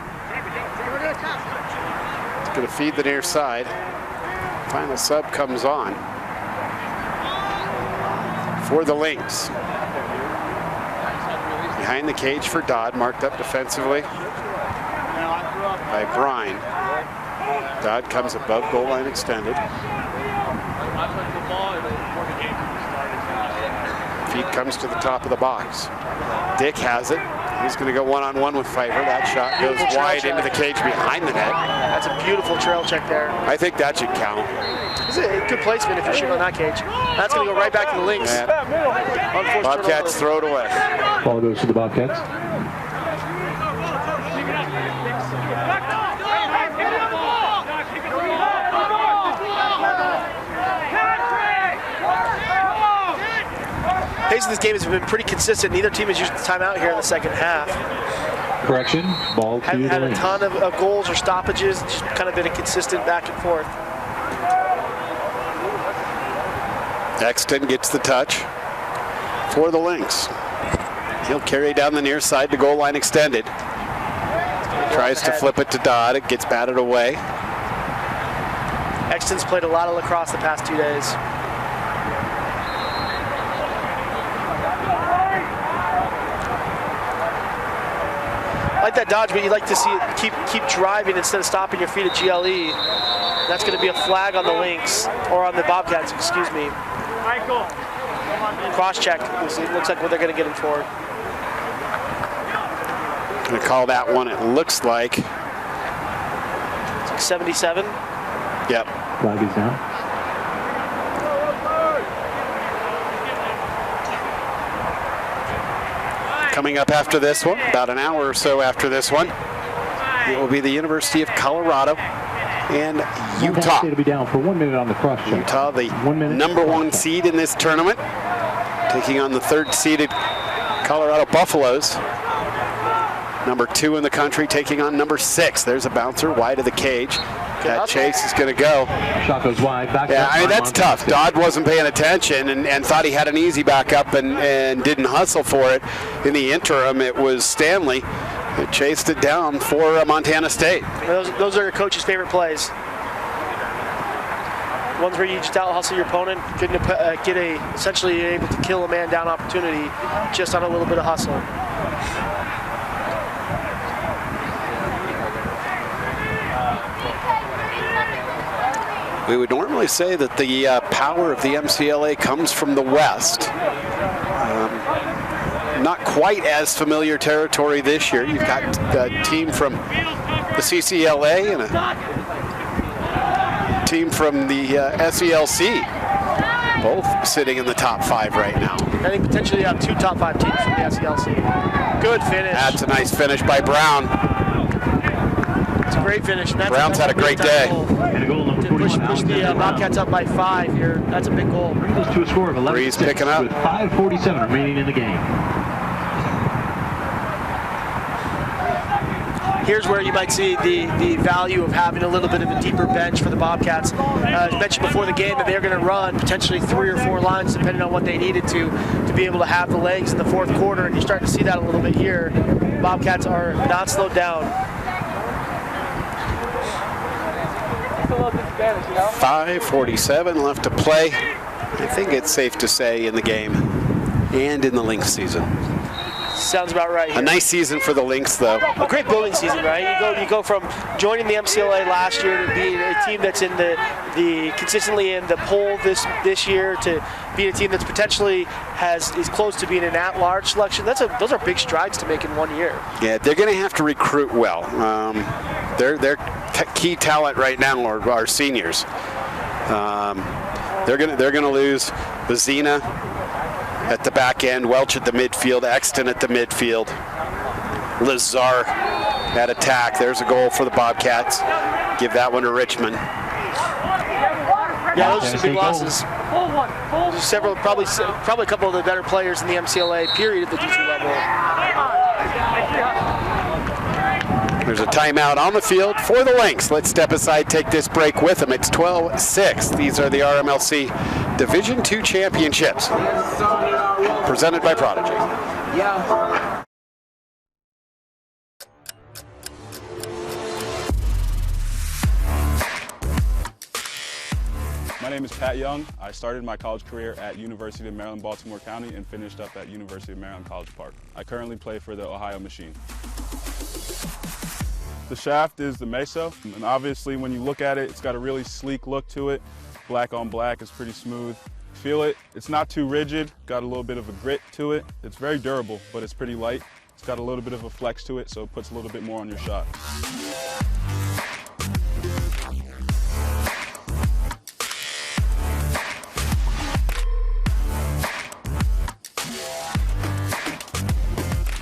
It's going to feed the near side. Final sub comes on for the Lynx. Behind the cage for Dodd, marked up defensively by Brine. Dodd comes above goal line extended. Feed comes to the top of the box. Dick has it. He's going to go one-on-one with Pfeiffer. That shot goes wide into the cage behind the net. That's a beautiful trail check there. I think that should count. It's a good placement if you're shooting on that cage. That's going to go right back to the Lynx. Bobcats throw it away. Ball goes to the Bobcats. Pace of this game has been pretty consistent. Neither team has used the timeout here in the second half. Correction, ball to the Haven't had a Lynx. ton of goals or stoppages. It's just kind of been a consistent back and forth. Exton gets the touch for the Lynx. He'll carry down the near side to goal line extended. Tries to flip it to Dodd. It gets batted away. Exton's played a lot of lacrosse the past 2 days. I like that dodge, but you'd like to see it keep driving instead of stopping your feet at GLE. That's going to be a flag on the Lynx, or on the Bobcats, excuse me. Michael. Cross check. It looks like what they're going to get him for. Going to call that one, it looks like. It's like 77. Yep. Flag is down. Coming up after this one, about an hour or so after this one, it will be the University of Colorado and Utah. It'll be down for 1 minute on the cross check. Utah, the number 1 seed in this tournament, taking on the 3rd seeded Colorado Buffaloes. Number 2 in the country taking on number 6. There's a bouncer wide of the cage. That chase is going to go. Shot goes wide. Back yeah, I mean, that's tough. Dodd wasn't paying attention and thought he had an easy backup and didn't hustle for it. In the interim, it was Stanley that chased it down for Montana State. Those are your coach's favorite plays. Ones where you just out hustle your opponent, essentially able to kill a man down opportunity just on a little bit of hustle. We would normally say that the power of the MCLA comes from the West. not quite as familiar territory this year. You've got a team from the CCLA and a team from the SELC, both sitting in the top 5 right now. I think potentially you have 2 top 5 teams from the SELC. Good finish. That's a nice finish by Brown. It's a great finish. And Brown's had a great day. And a goal number To push 41, the Bobcats up by 5 here. That's a big goal. brings us to a score of 11-6 Breeze picking up. with 5:47 remaining in the game. Here's where you might see the value of having a little bit of a deeper bench for the Bobcats. As mentioned before the game that they're going to run potentially 3 or 4 lines depending on what they needed to be able to have the legs in the 4th quarter, and you're starting to see that a little bit here. Bobcats are not slowed down. 5:47 left to play. I think it's safe to say in the game and in the Lynx season. Sounds about right here. A nice season for the Lynx, though. A great building season, right? You go from joining the MCLA last year to being a team that's in the consistently in the poll this year to being a team that's potentially is close to being an at-large selection. Those are big strides to make in 1 year. Yeah, they're going to have to recruit well. Their key talent right now are seniors. They're going to lose Bazina at the back end, Welch at the midfield, Exton at the midfield, Lazar at attack. There's a goal for the Bobcats. Give that one to Richmond. Yeah, those are some big losses. There's several, probably a couple of the better players in the MCLA period at the D2 level. There's a timeout on the field for the Lynx. Let's step aside, take this break with them. It's 12-6. These are the RMLC Division II Championships, presented by Prodigy. My name is Pat Young. I started my college career at University of Maryland, Baltimore County and finished up at University of Maryland, College Park. I currently play for the Ohio Machine. The shaft is the Meso, and obviously when you look at it, it's got a really sleek look to it. Black on black, it's pretty smooth. Feel it, it's not too rigid, got a little bit of a grit to it. It's very durable, but it's pretty light. It's got a little bit of a flex to it, so it puts a little bit more on your shot.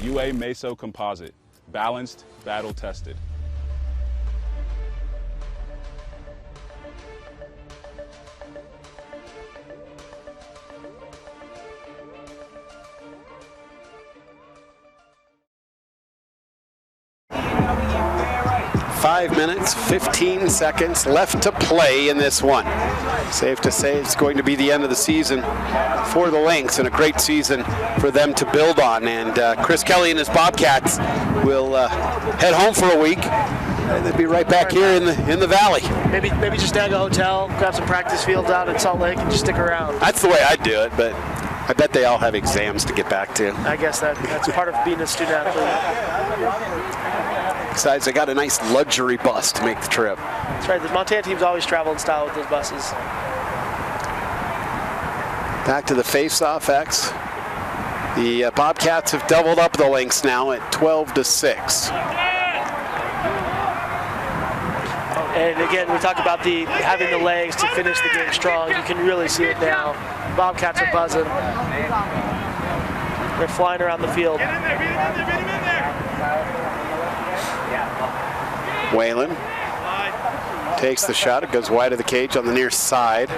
UA Meso Composite, balanced, battle tested. Five minutes, 15 seconds left to play in this one. Safe to say it's going to be the end of the season for the Lynx, and a great season for them to build on. And Chris Kelly and his Bobcats will head home for a week, and they'll be right back here in the valley. Maybe just snag a hotel, grab some practice fields out in Salt Lake, and just stick around. That's the way I'd do it, but I bet they all have exams to get back to. I guess that's part of being a student athlete. Besides, they got a nice luxury bus to make the trip. That's right. The Montana teams always travel in style with those buses. Back to the face-off X. The Bobcats have doubled up the Lynx now at 12-6. And again, we talked about having the legs to finish the game strong. You can really see it now. Bobcats are buzzing. They're flying around the field. Whalen takes the shot. It goes wide of the cage on the near side.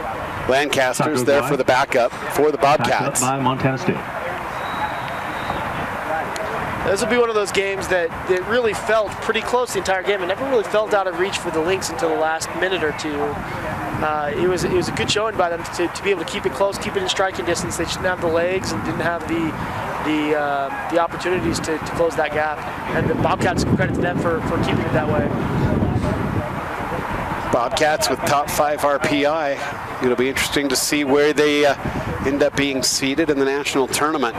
Lancaster's there for the backup for the Bobcats. By Montana State. This will be one of those games that really felt pretty close the entire game. It never really felt out of reach for the Lynx until the last minute or two. It was a good showing by them to be able to keep it close, keep it in striking distance. They didn't have the legs and didn't have the opportunities to close that gap. And the Bobcats, credit to them for keeping it that way. Bobcats with top 5 RPI. It'll be interesting to see where they end up being seated in the national tournament.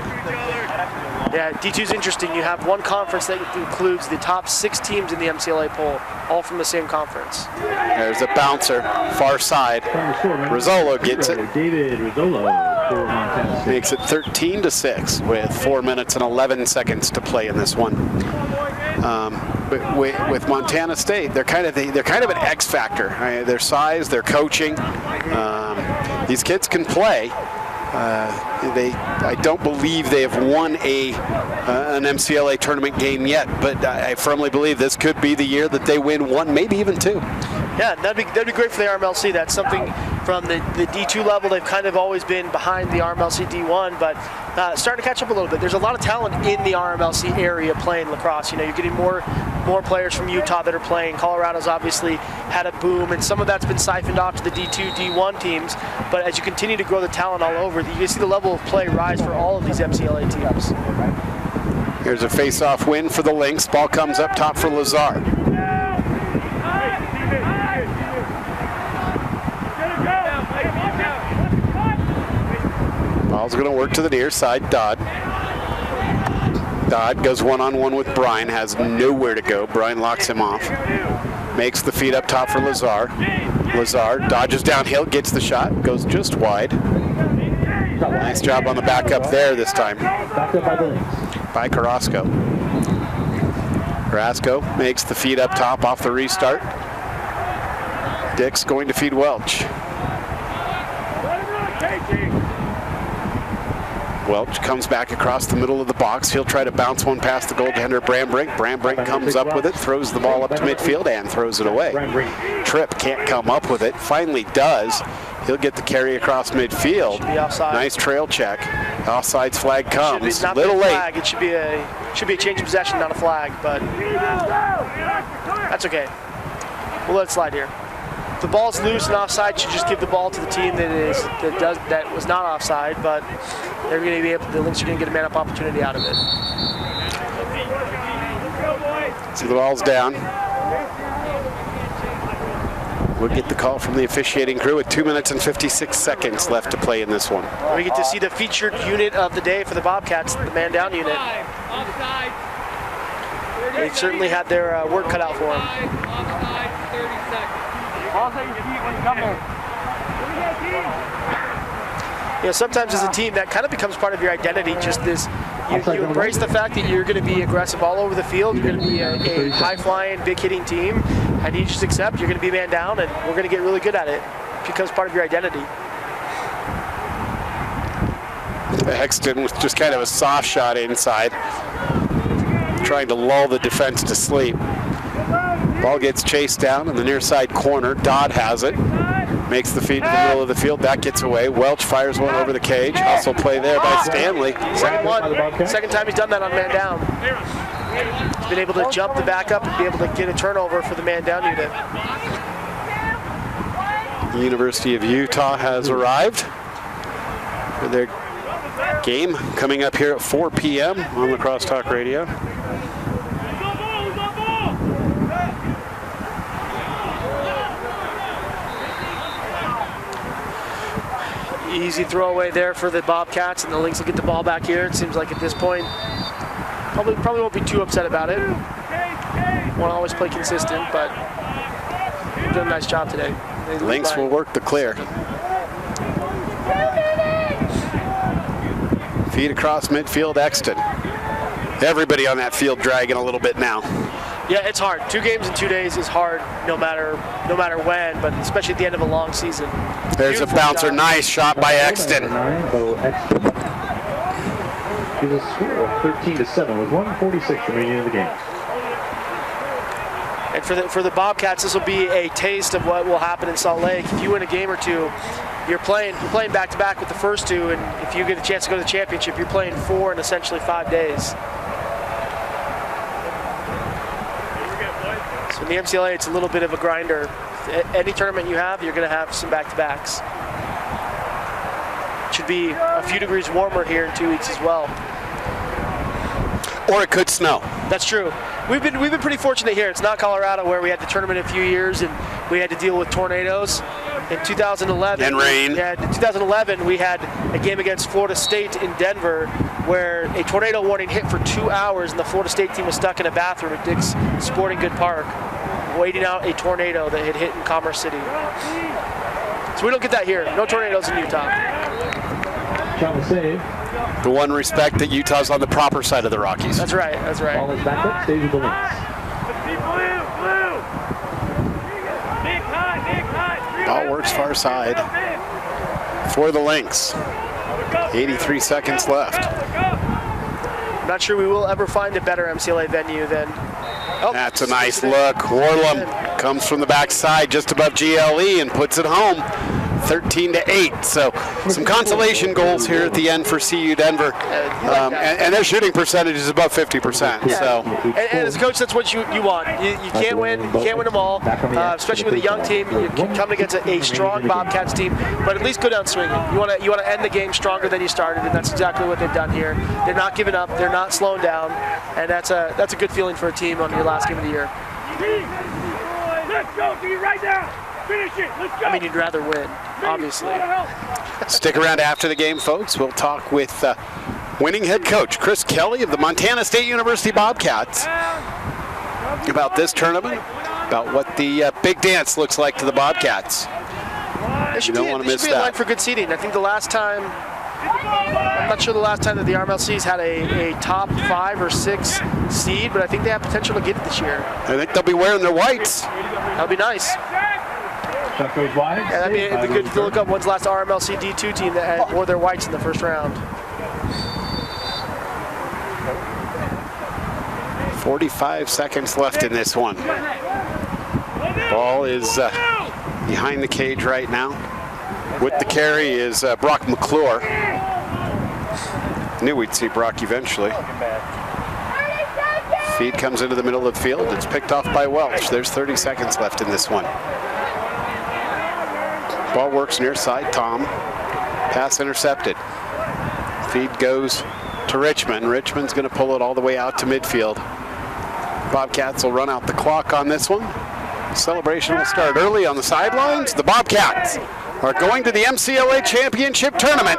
Yeah, D2 is interesting. You have one conference that includes the top 6 teams in the MCLA poll, all from the same conference. There's a bouncer, far side. Rizzolo gets it. David Rizzolo for Montana State. Makes it 13-6 with 4 minutes and 11 seconds to play in this one. With Montana State, they're kind of an X factor. Their size, their coaching. These kids can play. I don't believe they have won an MCLA tournament game yet, but I firmly believe this could be the year that they win one, maybe even 2. Yeah, that'd be great for the RMLC. That's something from the D2 level. They've kind of always been behind the RMLC D1, but starting to catch up a little bit. There's a lot of talent in the RMLC area playing lacrosse. You know, you're getting more players from Utah that are playing. Colorado's obviously had a boom, and some of that's been siphoned off to the D2, D1 teams. But as you continue to grow the talent all over, you can see the level of play rise for all of these MCLA teams. Here's a face-off win for the Lynx. Ball comes up top for Lazar. Ball's going to work to the near side. Dodd goes one-on-one with Bryan, has nowhere to go. Bryan locks him off. Makes the feed up top for Lazar. Lazar dodges downhill, gets the shot, goes just wide. Nice job on the backup there this time by Carrasco. Carrasco makes the feed up top off the restart. Dick's going to feed Welch. Welch comes back across the middle of the box. He'll try to bounce one past the goaltender, Brambrink. Brambrink comes up with it, throws the ball up to midfield, and throws it away. Tripp can't come up with it. Finally does. He'll get the carry across midfield. Nice trail check. Offsides flag comes. A little late. Flag. It should be a change of possession, not a flag, but that's okay. We'll let it slide here. If the ball's loose and offside, you should just give the ball to the team that was not offside, but they're going to be able. The Lynx are going to get a man-up opportunity out of it. So the ball's down. We'll get the call from the officiating crew with 2 minutes and 56 seconds left to play in this one. We get to see the featured unit of the day for the Bobcats, the man-down unit. They've certainly had their work cut out for them. You know, sometimes as a team, that kind of becomes part of your identity. Just this, you embrace the fact that you're going to be aggressive all over the field. You're going to be a high-flying, big-hitting team, and you just accept you're going to be man down, and we're going to get really good at it. It becomes part of your identity. Hexton with just kind of a soft shot inside, trying to lull the defense to sleep. Ball gets chased down in the near side corner. Dodd has it. Makes the feed to the middle of the field. That gets away. Welch fires one over the cage. Hustle play there by Stanley. Second time he's done that on man down. He's been able to jump the backup and be able to get a turnover for the man down unit. The University of Utah has arrived for their game coming up here at 4 p.m. on Lacrosse Talk Radio. Easy throwaway there for the Bobcats, and the Lynx will get the ball back here. It seems like at this point, probably won't be too upset about it. Won't always play consistent, but they've done a nice job today. Lynx will work the clear. Feed across midfield, Exton. Everybody on that field dragging a little bit now. Yeah, it's hard. 2 games in 2 days is hard, no matter when, but especially at the end of a long season. There's beautiful a bouncer, shot. Nice shot by Exton. Gives a score of 13-7 with 1:46 remaining in the game. And for the Bobcats, this will be a taste of what will happen in Salt Lake. If you win a game or 2, you're playing back to back with the first 2, and if you get a chance to go to the championship, you're playing 4 in essentially 5 days. So in the MCLA, it's a little bit of a grinder. Any tournament you have, you're going to have some back-to-backs. It should be a few degrees warmer here in 2 weeks as well. Or it could snow. That's true. We've been pretty fortunate here. It's not Colorado where we had the tournament a few years and we had to deal with tornadoes. In 2011, And rain. Yeah, in 2011, we had a game against Florida State in Denver where a tornado warning hit for 2 hours, and the Florida State team was stuck in a bathroom at Dick's Sporting Good Park, waiting out a tornado that had hit in Commerce City. So we don't get that here. No tornadoes in Utah. Travel save. The one respect that Utah's on the proper side of the Rockies. That's right. That's right. Ball is back up. Stays with the Lynx. Ball works far side for the Lynx. 83 seconds left. I'm not sure we will ever find a better MCLA venue than. Oh, that's a nice look. Warlam comes from the backside just above GLE and puts it home. 13-8. So some consolation goals here at the end for CU Denver, and their shooting percentage is above 50%. Yeah. So, and as a coach, that's what you want. You can't win. You can't win them all, especially with a young team. You're coming against a strong Bobcats team, but at least go down swinging. You want to end the game stronger than you started, and that's exactly what they've done here. They're not giving up. They're not slowing down, and that's a good feeling for a team on your last game of the year. Let's go, D, right now. Finish it. Let's go. I mean, you'd rather win, obviously. Stick around after the game, folks. We'll talk with winning head coach Chris Kelly of the Montana State University Bobcats about this tournament, about what the big dance looks like to the Bobcats. You don't want to miss that. Be in line that. for good seeding. I think the last time, I'm not sure the last time that the RMLC's had a top 5 or 6 seed, but I think they have potential to get it this year. I think they'll be wearing their whites. That'll be nice. Shot goes wide. Yeah, it'd be good to look up when's the last RMLC D2 team that wore their whites in the first round. 45 seconds left in this one. Ball is behind the cage right now. With the carry is Brock McClure. Knew we'd see Brock eventually. Feed comes into the middle of the field. It's picked off by Welch. There's 30 seconds left in this one. Ball works near side. Tom. Pass intercepted. Feed goes to Richmond. Richmond's going to pull it all the way out to midfield. Bobcats will run out the clock on this one. Celebration will start early on the sidelines. The Bobcats are going to the MCLA Championship Tournament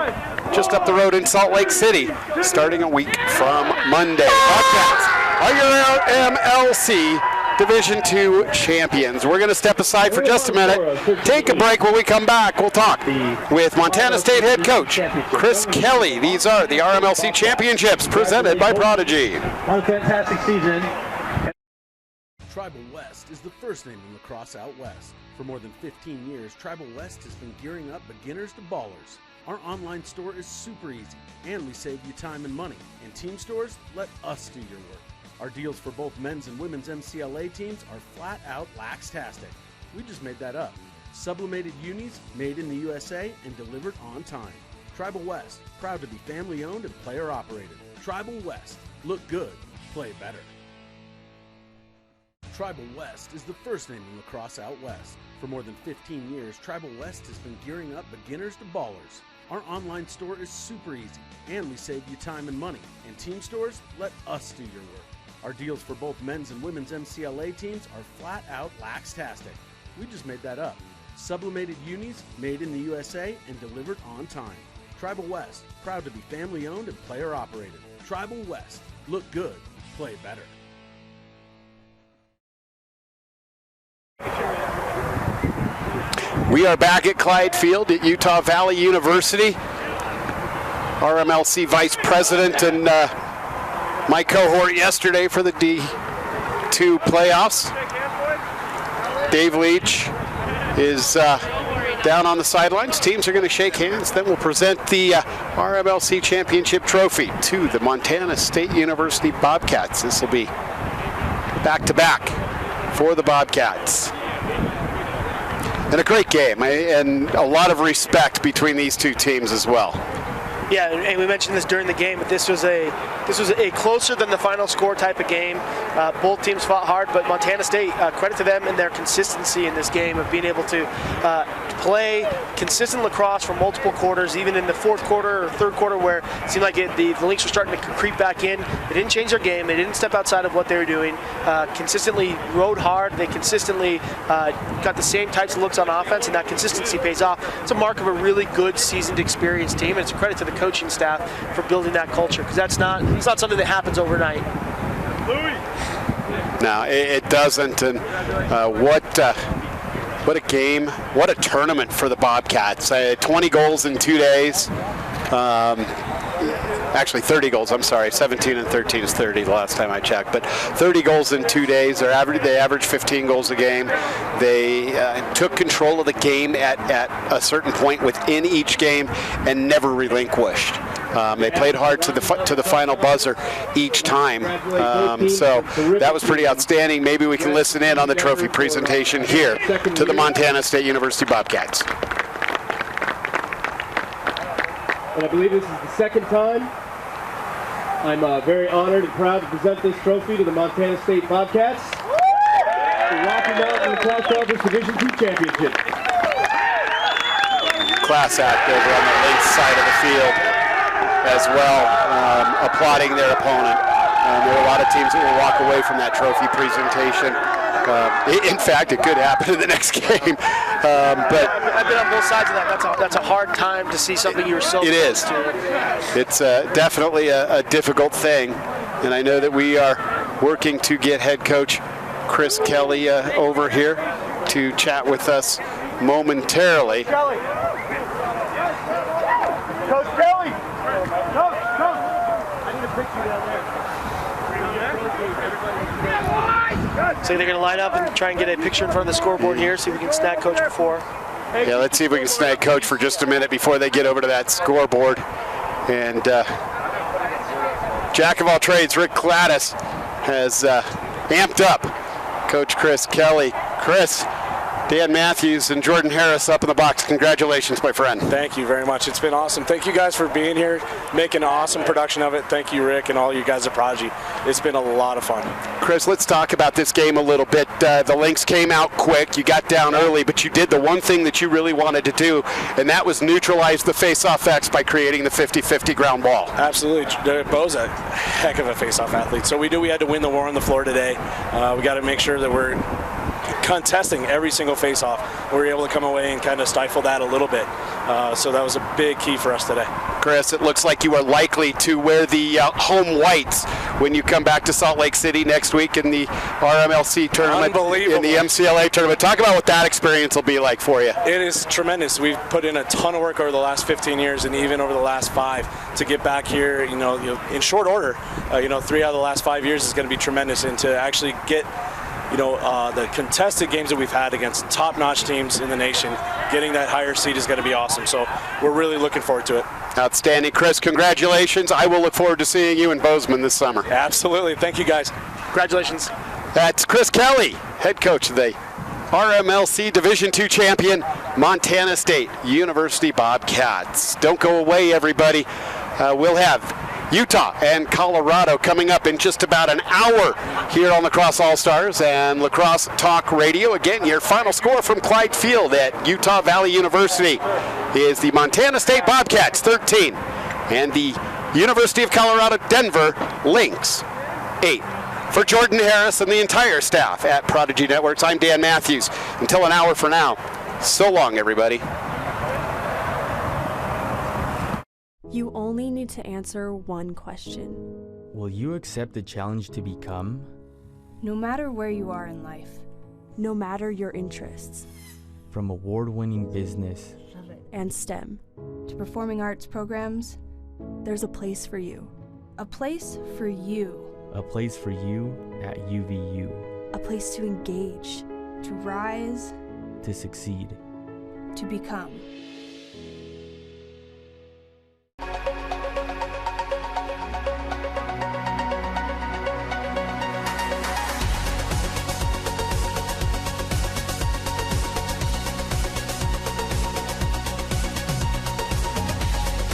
just up the road in Salt Lake City, starting a week from Monday. Bobcats are your MLC Division II champions. We're going to step aside for just a minute, take a break. When we come back, we'll talk with Montana State head coach Chris Kelly. These are the RMLC Championships presented by Prodigy. On a fantastic season. Tribal West is the first name in lacrosse out west. For more than 15 years, Tribal West has been gearing up beginners to ballers. Our online store is super easy, and we save you time and money. In team stores, let us do your work. Our deals for both men's and women's MCLA teams are flat out lax-tastic. We just made that up. Sublimated unis, made in the USA and delivered on time. Tribal West, proud to be family owned and player operated. Tribal West, look good, play better. Tribal West is the first name in lacrosse out west. For more than 15 years, Tribal West has been gearing up beginners to ballers. Our online store is super easy, and we save you time and money. In team stores, let us do your work. Our deals for both men's and women's MCLA teams are flat out lax-tastic. We just made that up. Sublimated unis, made in the USA and delivered on time. Tribal West, proud to be family owned and player operated. Tribal West, look good, play better. We are back at Clyde Field at Utah Valley University. RMLC Vice President and my cohort yesterday for the D2 playoffs. Dave Leach is down on the sidelines. Teams are going to shake hands. Then we'll present the RMLC Championship Trophy to the Montana State University Bobcats. This will be back-to-back for the Bobcats. And a great game, and a lot of respect between these two teams as well. Yeah, and we mentioned this during the game, but this was a closer than the final score type of game. Both teams fought hard, but Montana State, credit to them and their consistency in this game of being able to play consistent lacrosse for multiple quarters, even in the fourth quarter or third quarter where it seemed like the Lynx were starting to creep back in. They didn't change their game. They didn't step outside of what they were doing. Consistently rode hard. They consistently got the same types of looks on offense, and that consistency pays off. It's a mark of a really good, seasoned, experienced team, and it's a credit to the coaching staff for building that culture, because it's not something that happens overnight. No, it doesn't. And what a game, what a tournament for the Bobcats. 20 goals in 2 days. Actually 30 goals, I'm sorry. 17 and 13 is 30 the last time I checked. But 30 goals in 2 days. They average 15 goals a game. They took control of the game at a certain point within each game and never relinquished. They played hard to the final buzzer each time. So that was pretty outstanding. Maybe we can listen in on the trophy presentation here to the Montana State University Bobcats. And I believe this is the second time. I'm very honored and proud to present this trophy to the Montana State Bobcats. The Rocky Mountain Lacrosse Conference Division II Championship. Class act over on the left side of the field as well, applauding their opponent. There are a lot of teams that will walk away from that trophy presentation. In fact, it could happen in the next game. But I've been on both sides of that. That's a hard time to see something you were so it is. It's definitely a difficult thing, and I know that we are working to get head coach Chris Kelly over here to chat with us momentarily. Coach Kelly! Coach! I need a picture down there. So they're going to line up and try and get a picture in front of the scoreboard here, see if we can snag Coach before. Yeah, let's see if we can snag Coach for just a minute before they get over to that scoreboard. And jack of all trades, Rick Gladys, has amped up Coach Chris Kelly. Chris, Dan Matthews and Jordan Harris up in the box. Congratulations, my friend. Thank you very much. It's been awesome. Thank you guys for being here, making an awesome production of it. Thank you, Rick, and all you guys at Prodigy. It's been a lot of fun. Chris, let's talk about this game a little bit. The Lynx came out quick. You got down early, but you did the one thing that you really wanted to do, and that was neutralize the face-off X by creating the 50-50 ground ball. Absolutely. Bo's a heck of a face-off athlete. So we knew we had to win the war on the floor today. We got to make sure that we're contesting every single face-off. We were able to come away and kind of stifle that a little bit. So that was a big key for us today. Chris, it looks like you are likely to wear the home whites when you come back to Salt Lake City next week in the RMLC tournament, in the MCLA tournament. Talk about what that experience will be like for you. It is tremendous. We've put in a ton of work over the last 15 years and even over the last 5 to get back here, in short order. 3 out of the last 5 years is going to be tremendous, and to actually get the contested games that we've had against top-notch teams in the nation, getting that higher seed is going to be awesome. So we're really looking forward to it. Outstanding. Chris, congratulations. I will look forward to seeing you in Bozeman this summer. Absolutely. Thank you, guys. Congratulations. That's Chris Kelly, head coach of the RMLC Division II champion, Montana State University Bobcats. Don't go away, everybody. We'll have Utah and Colorado coming up in just about an hour here on Lacrosse All-Stars and Lacrosse Talk Radio. Again, your final score from Clyde Field at Utah Valley University is the Montana State Bobcats 13 and the University of Colorado Denver Lynx 8. For Jordan Harris and the entire staff at Prodigy Networks, I'm Dan Matthews. Until an hour from now, so long, everybody. You only need to answer one question. Will you accept the challenge to become? No matter where you are in life, no matter your interests, from award-winning business and STEM to performing arts programs, there's a place for you. A place for you. A place for you at UVU. A place to engage, to rise, to succeed, to become.